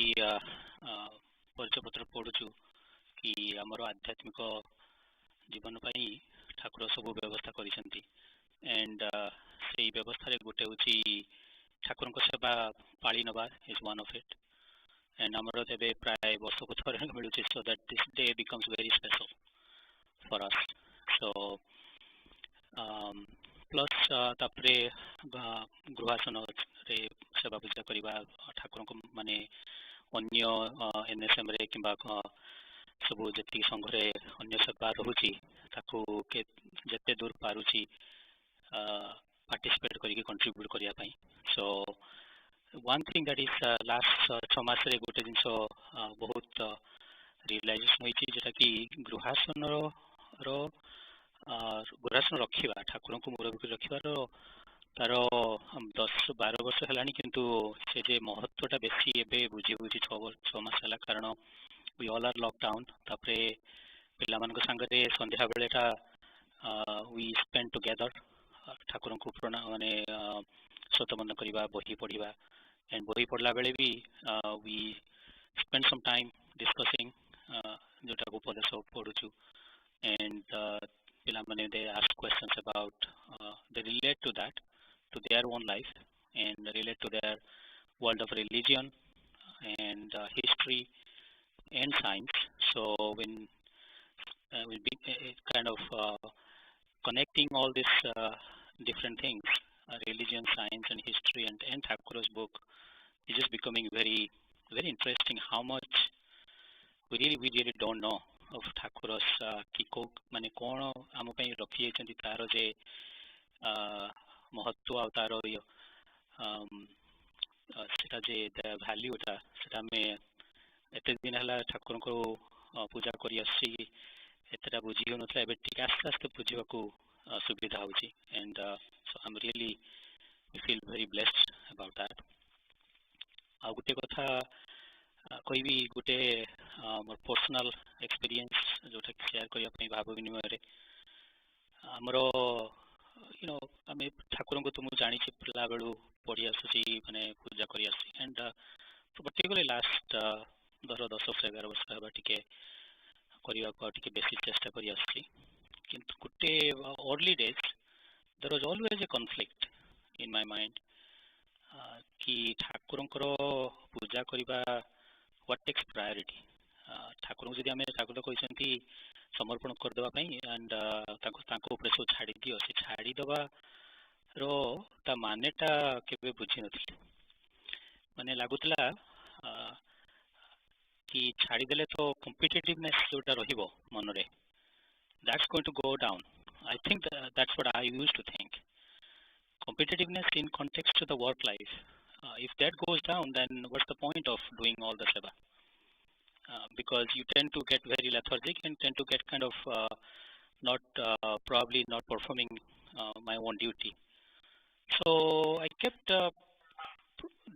परिचय पत्र पढ़ुचु कि आमर आध्यात्मिक जीवन पाई ठाकुर सब व्यवस्था करिसेंती एंड से व्यवस्था गोटे हूँ ठाकुर सेवा पाली नवा is one of it and amaro tebe pray ବର୍ଷ କୁ ଥରେ ମିଳୁଛି so that this day becomes very special for us. So plus tapre गृहासन रे सेवा पूजा करवा ठाकुर को माने अन्य एनएसएम रे किंबा सब जति संघ रे अन्य सेवा रहुची ताकू के जते दूर पारुची पार्टिसिपेट करिके कंट्रीब्यूट करिया पई. So one thing that is last 6 मास रे गोटे जिनस बहुत रियलाइजेशन होइछि जेटा कि गृहासन रो गृहासन रखिबा ठाकुर को मुरबी रखिबार तार 10-12 वर्ष हेलानी किंतु से जे महत्वटा बेसी एबे बुझी बुझी 6 मास हला कारण वी ऑल आर लॉकडाउन तापरे पिला मान को संगरे संध्या बेलेटा वी स्पेंड टुगेदर ठाकुर को प्रणा माने स्वतमन करवा बही पढ़ा and बही पढ़ला बेले भी we spend some time discussing जोटा को उपदेश पढ़ुचु and पिला माने they ask questions about they relate to that to their own life and relate to their world of religion and history and science. So when we be kind of connecting all these different things, religion, science and history and Thakur's book is just becoming very interesting how much we really don't know of Thakur's ki ko mane kono amu pai rakhi chenti taro je महत्व तार सेटा जे value टा सेटा में एते दिन हला ठाकुर को पूजा करी आसी एतटा बुझी हो नथला एबे ठीक आस्ते आस्ते बुझिबा को सुविधा होची and so I'm really feel very blessed about that. आ गुटे कथा कोई भी गुटे मोर पर्सनल एक्सपीरियंस जोटा शेयर करिया पई भाव विनिमय रे हमरो you know आमे ठाकुर को तुम जानि छी पिला बेलू पढ़ी आसी माने पूजा करी आसी and particularly last 10-11 वर्ष हबा टिके करिया को टिके बेसी चेष्टा करी आसी किंतु गुटे early days there was always a conflict in my mind कि ठाकुर पूजा करवा what takes priority. ठाकुर को जदि आमे ठाकुर कहते समर्पण करदेवा एंड सब छाड़ी दियो से छाड़ी दवा रो ता मानेटा केबे बुझी नथि माने लागुतला कि छाड़ी देले तो कॉम्पिटिटिवनेस जोटा रहिबो मन रे that's going to go down. I think that's what I used to think. Competitiveness in context to the work life. If that goes down, then what's the point of doing all the seva? Because you tend to get very lethargic and tend to get kind of probably not performing my own duty. So I kept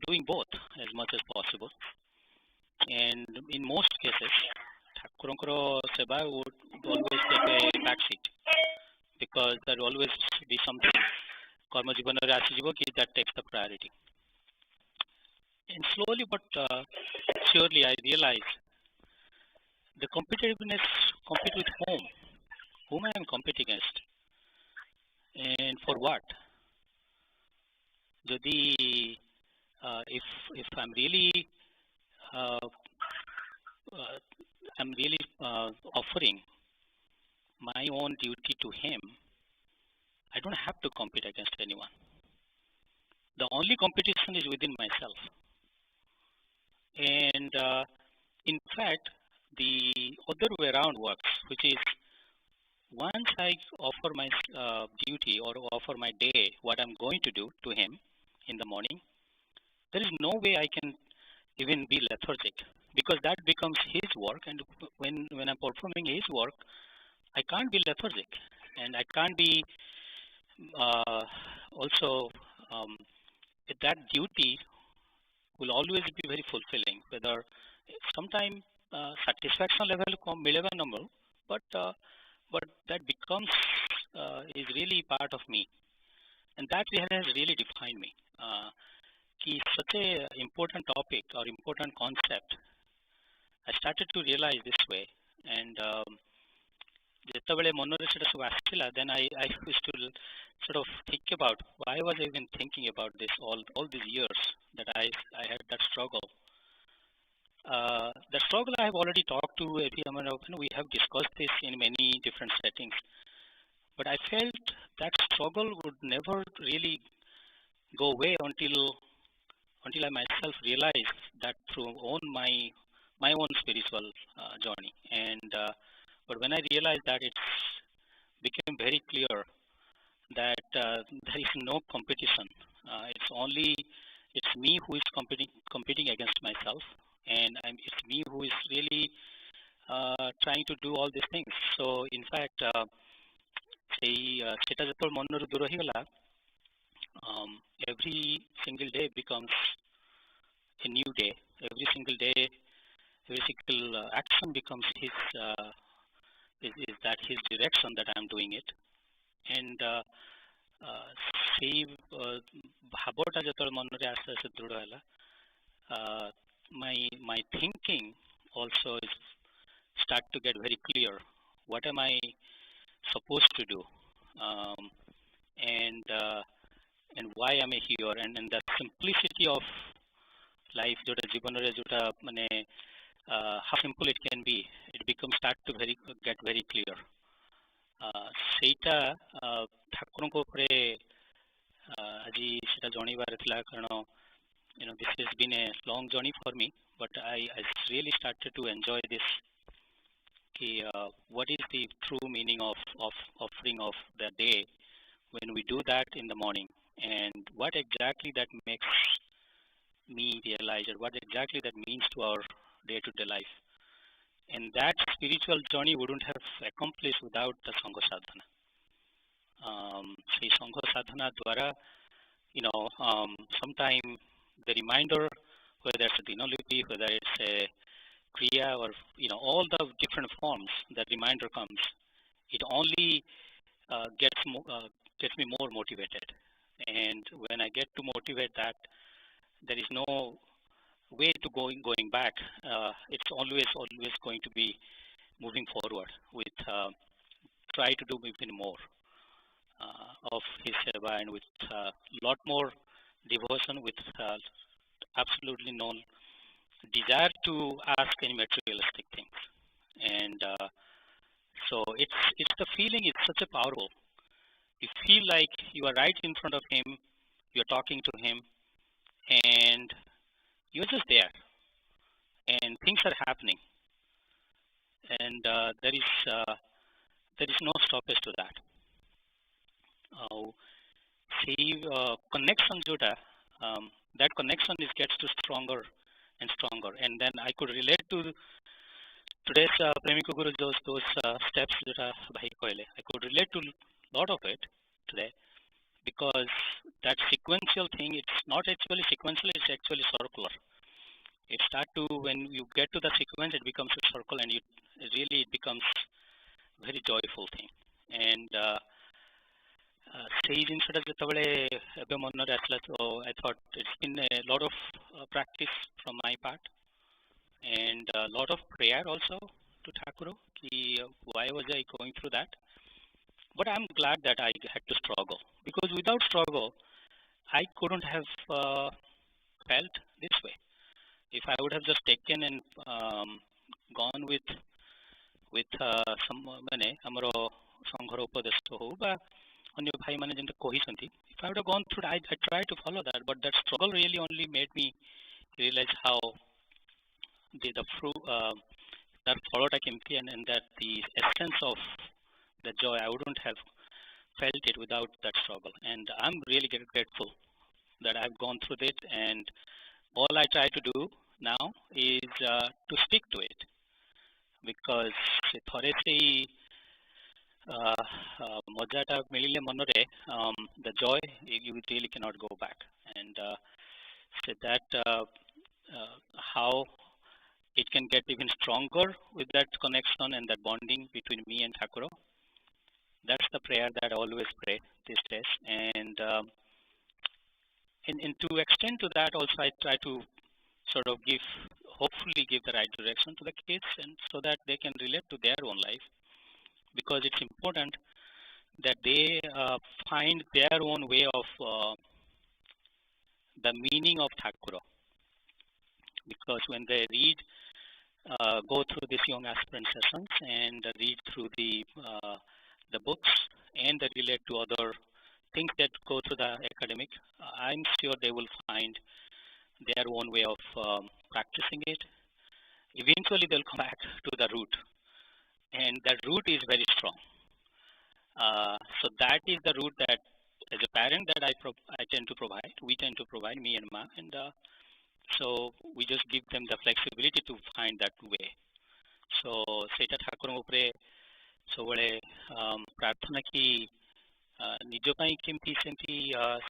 doing both as much as possible. And in most cases, Thakurunkara seva would always take a backseat because there will always be something karma jivana re asijibo ki that takes the priority. And slowly but surely I realized the competitiveness, compete with whom I am competing against, and for what. Jadi if I'm really offering my own duty to him I don't have to compete against anyone. The only competition is within myself. And in fact, the other way around works, which is once I offer my duty or offer my day, what I'm going to do to him in the morning, there is no way I can even be lethargic, because that becomes his work, and when I'm performing his work, I can't be lethargic, and I can't be also that duty will always be very fulfilling, whether sometime satisfaction level mileva number, but that becomes is really part of me, and that has really defined me. Such a important topic or important concept, I started to realize this way, and then I used to sort of think about why was I even thinking about this all these years that I had that struggle. The struggle I have already talked to we have discussed this in many different settings, but I felt that struggle would never really go away until I myself realized that through my own spiritual journey. And but when I realized that, it became very clear that there is no competition. It's me who is competing against myself, and it's me who is really trying to do all these things. So in fact, every single day becomes a new day. Every single day, every single action becomes his direction that I'm doing it. And my thinking also is start to get very clear. What am I supposed to do? And why am I here? And the simplicity of life, how simple it can be, it becomes start to get very clear. Seita ଠାକୁରଙ୍କ ଉପରେ ଆଜି ସେଟା ଜାଣିବାର ଥିଲା, କାରଣ this has been a long journey for me, but I really started to enjoy this. What is the true meaning of offering of the day when we do that in the morning, and what exactly that makes me realize, or what exactly that means to our day-to-day life. And that spiritual journey wouldn't have accomplished without the Sangha Sadhana. Sangha Sadhana dwara, sometime the reminder, whether it's a dinolipy, whether it's a kriya, or all the different forms, that reminder comes. It only gets me more motivated. And when I get to motivate that, there is no way to going back. It's always going to be moving forward with try to do even more of his seva, and with a lot more devotion, with absolutely no desire to ask any materialistic things. And so it's the feeling, it's such a powerful. You feel like you are right in front of him, you're talking to him, and you're just there, and things are happening, and there is no stoppage to that. Connection that connection gets to stronger and stronger, and then I could relate to today's Premiko Guru, those steps that Bhai Koile. I could relate to a lot of it today, because that sequential thing, it's not actually sequential, it's actually circular. It starts to, when you get to the sequence, it becomes a circle, and it becomes a very joyful thing. And I thought it's been a lot of practice from my part, and a lot of prayer also to Thakuru. Why was I going through that? But I'm glad that I had to struggle, because without struggle, I couldn't have felt this way. If I would have just taken and gone with some amaro sanghara upadesh ho ba अन्य भाई माने जेंते कहिसंती, if I would have gone through I tried to follow that, but that struggle really only made me realize how the fruit that followed I came and that the essence of the joy I wouldn't have felt it without that struggle. And I'm really grateful that I've gone through it, and all I try to do now is to stick to it, because Mojata Milile Monore, the joy, you really cannot go back. And so that how it can get even stronger with that connection and that bonding between me and Thakura. That's the prayer that I always pray these days. And in to extend to that also, I try to sort of hopefully give the right direction to the kids, and so that they can relate to their own life, because it's important that they find their own way of the meaning of Thakura. Because when they read, go through these young aspirant sessions and read through the books and relate to other things that go through the academic, I'm sure they will find their own way of practicing it. Eventually, they'll come back to the root, and that root is very strong. So that is the root that, as a parent, that I tend to provide. We tend to provide, me and Ma, and so we just give them the flexibility to find that way. So सेटा ठाकुर उपरे सबले प्रार्थना की निज पाई केमती सेमती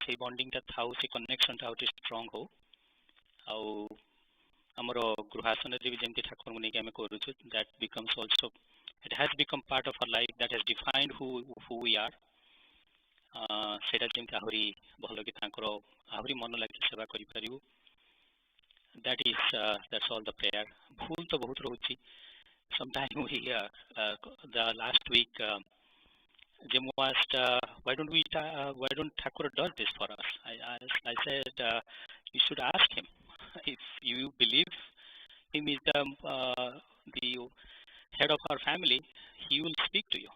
से bonding ता थाउ से कनेक्शन ता स्ट्रांग हो आउ हमरो गृहासन रे भी जेमती ठाकुर मुनि के हम करू छु, that becomes also, it has become part of our life, that has defined who we are. सेटा जेमती आहुरी भलो कि तांकरो आहुरी मन लागि सेवा करि परिबो. That is that's all the prayer. Bhul to bahut rochi. Sometime we the last week Jim asked why don't Thakur does this for us. I said you should ask him. If you believe him is the head of our family, he will speak to you.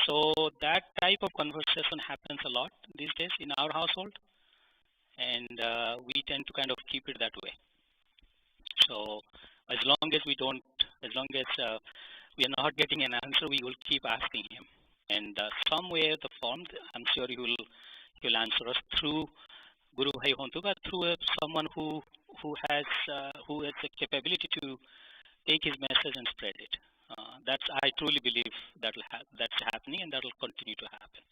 So that type of conversation happens a lot these days in our household, and we tend to kind of keep it that way. So as long as we are not getting an answer, we will keep asking him, and some way or the form, I'm sure he will answer us through Guru Bhai Hontu, but through someone who has the capability to take his message and spread it. I truly believe that's happening, and that will continue to happen.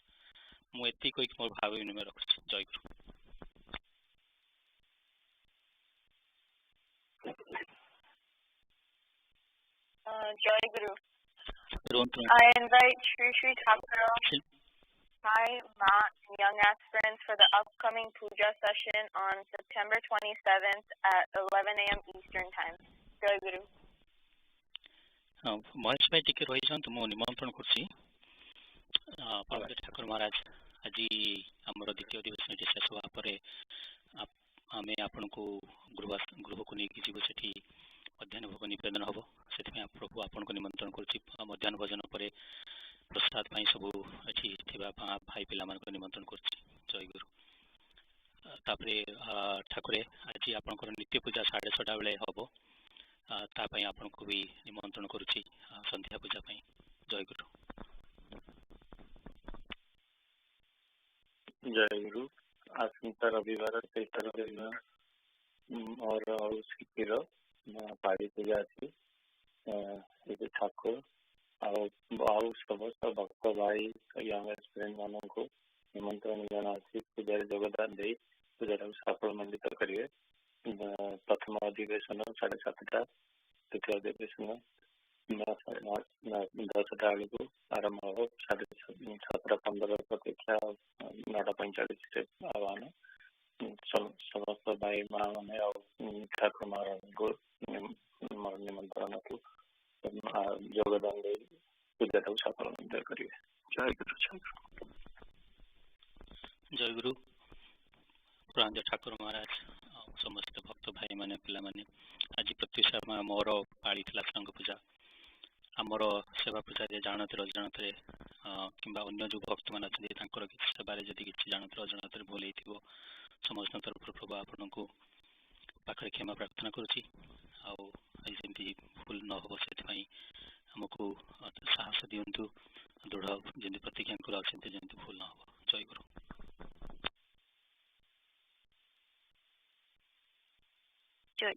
Joy Guru. Joy Guru. I invite Sri Thakura, Sai, Ma, and young aspirants for the upcoming Puja session on September 27th at 11 a.m. Eastern Time. Joy Guru. Mahesh भाई टिके रही मु निमंत्रण करछि परम ठाकुर महाराज आज आमर द्वितीय दिवस शेष होगा पर आम आपण को गृह को लेकिन जीव से मध्याह्न भोग निवेदन हम से प्रभु आपण को निमंत्रण कर मध्याह्न भोजन पर प्रसाद सब ये भाई पिला निमंत्रण कर. जय गुरु. तापरे ठाकुरे आज आपंकर नित्य पूजा 6:30 बेले हम तापाई आपण को भी निमंत्रण करुछि संध्या पूजा पाई. जय गुरु. जय गुरु. आसंता रविवार 23 दिन और शिखिर पाड़ी पूजा अच्छी ठाकुर आउ समस्त भक्त भाई यंग एस्पिरेंट मान को निमंत्रण जना अच्छी पूजा योगदान दे पूजा सफल मंडित करेंगे. प्रथम अधिवेशन 7:30, द्वितीय अधिवेशन 10टा को आरंभ हो. 7:15 प्रतीक्षा 9:45 आह्वान. समस्त भाई माँ मैंने ठाकुर महाराज को निमंत्रण को योगदान दे पूजा सफल मंदिर करेंगे. जय गुरु. जय गुरु. प्रांजल ठाकुर महाराज समस्त भक्त भाई माने पिला माने आज प्रत्युषा मोर पाड़ी संघ पूजा आमर सेवा पूजा जानते अजाणत किंबा अन्य जो भक्त मान अच्छे किसी सेवारे जदि किसी जानते अजाणत भूल हो समस्त तरफ प्रभु आपण को पाखे क्षमा प्रार्थना करुच्ची आमती भूल न हो से आमको साहस दिंतु दृढ़ जमी प्रतिज्ञा करते जमी भूल न हो। जय गुरु। जय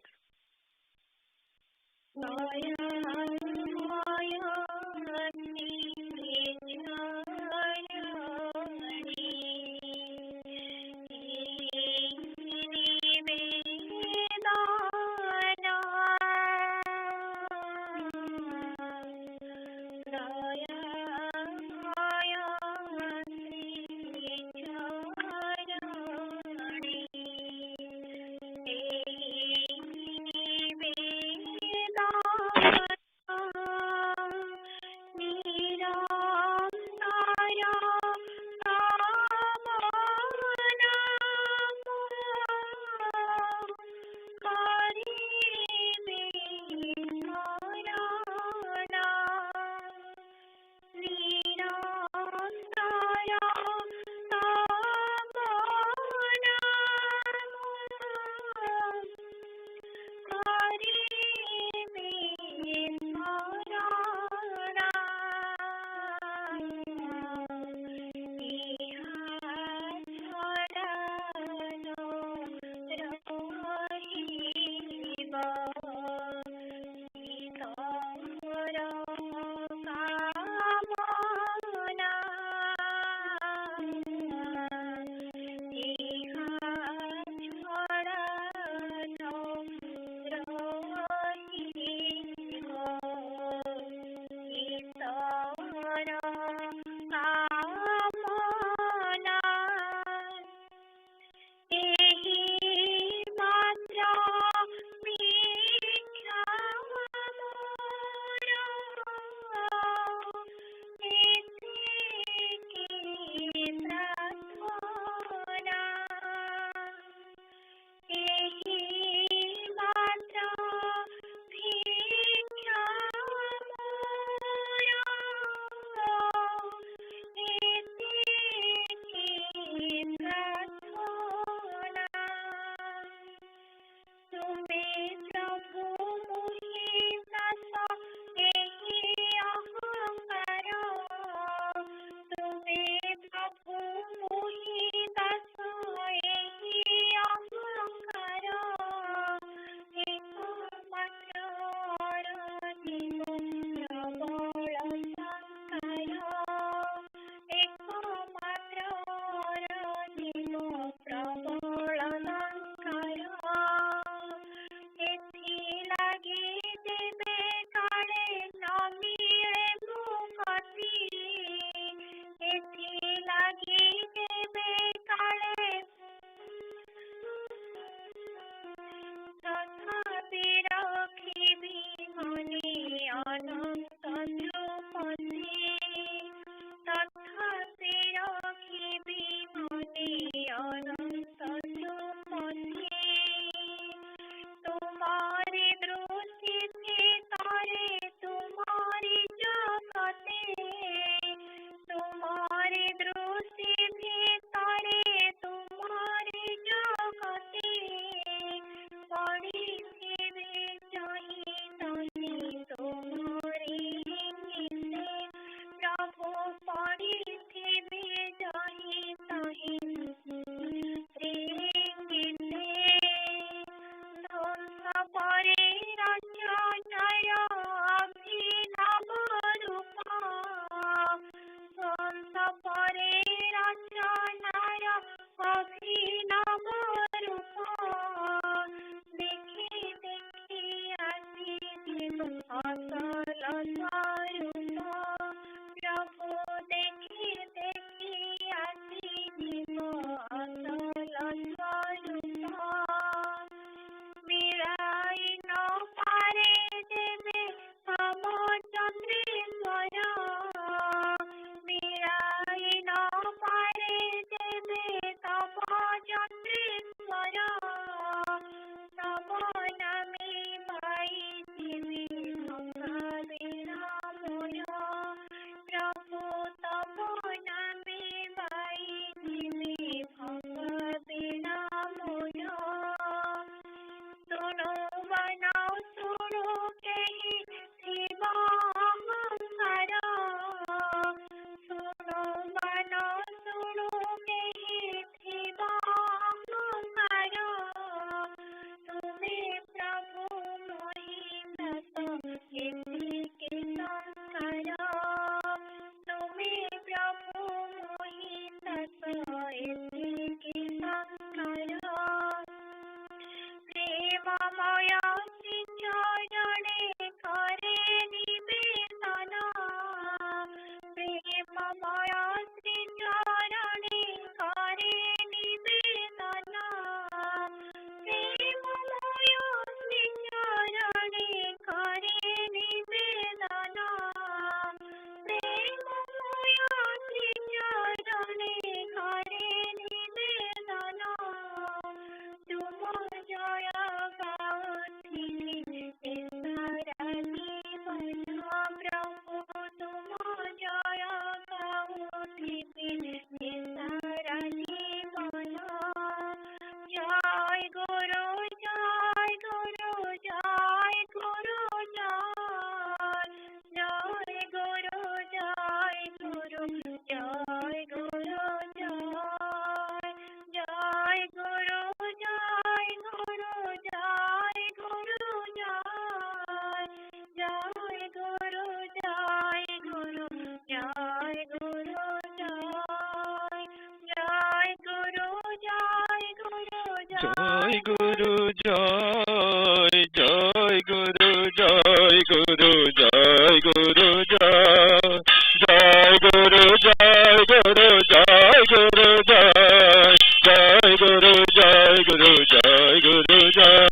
Guru, Jai, Jai Guru, Jai Guru, Jai Guru, Jai, Jai Guru, Jai Guru, Jai Guru, Jai, Jai Guru, Jai Guru, Jai Guru, Jai,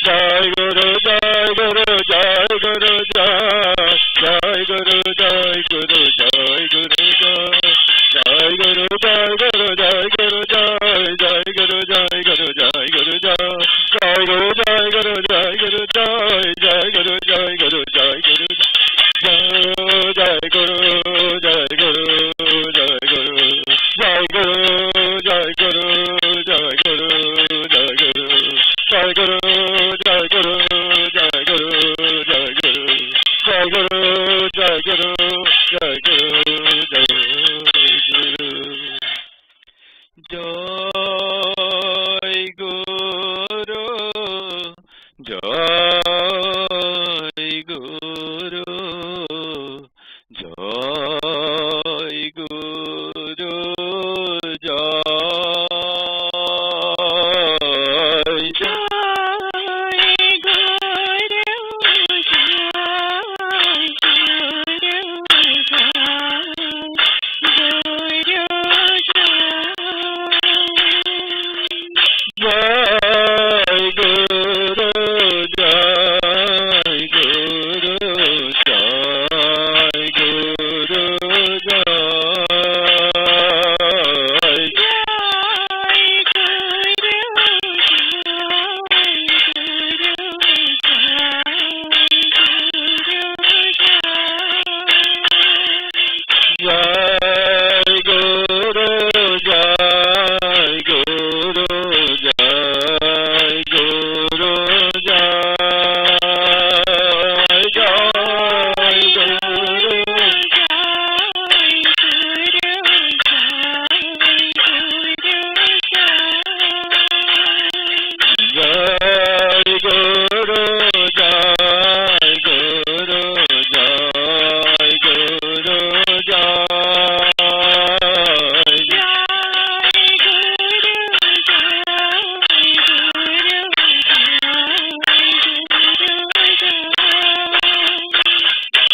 Jai Guru, Jai Guru, Jai Guru, Jai, Jai Guru, Jai Guru, Jai Guru, Jai, Jai Guru, Jai Guru, Jai Guru, Jai, Jai Guru, Jai Guru, Jai Guru, Jai, Jai Guru, Jai Guru, Jai Guru, Jai, Jai Guru, Jai Guru, Jai Guru, Jai Guru, Jai Guru, Jai Guru, Jai Guru, Jai Guru, Jai Guru, Jai Guru, Jai Guru, Jai Guru, Jai Guru, Jai Guru, Jai Guru, Jai Guru, Jai Guru, Jai Guru.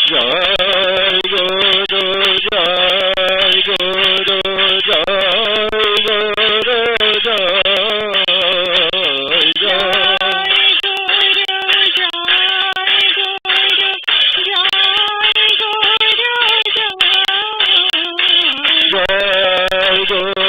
Jai Guru, Jai Guru, Jai Guru, Jai Guru.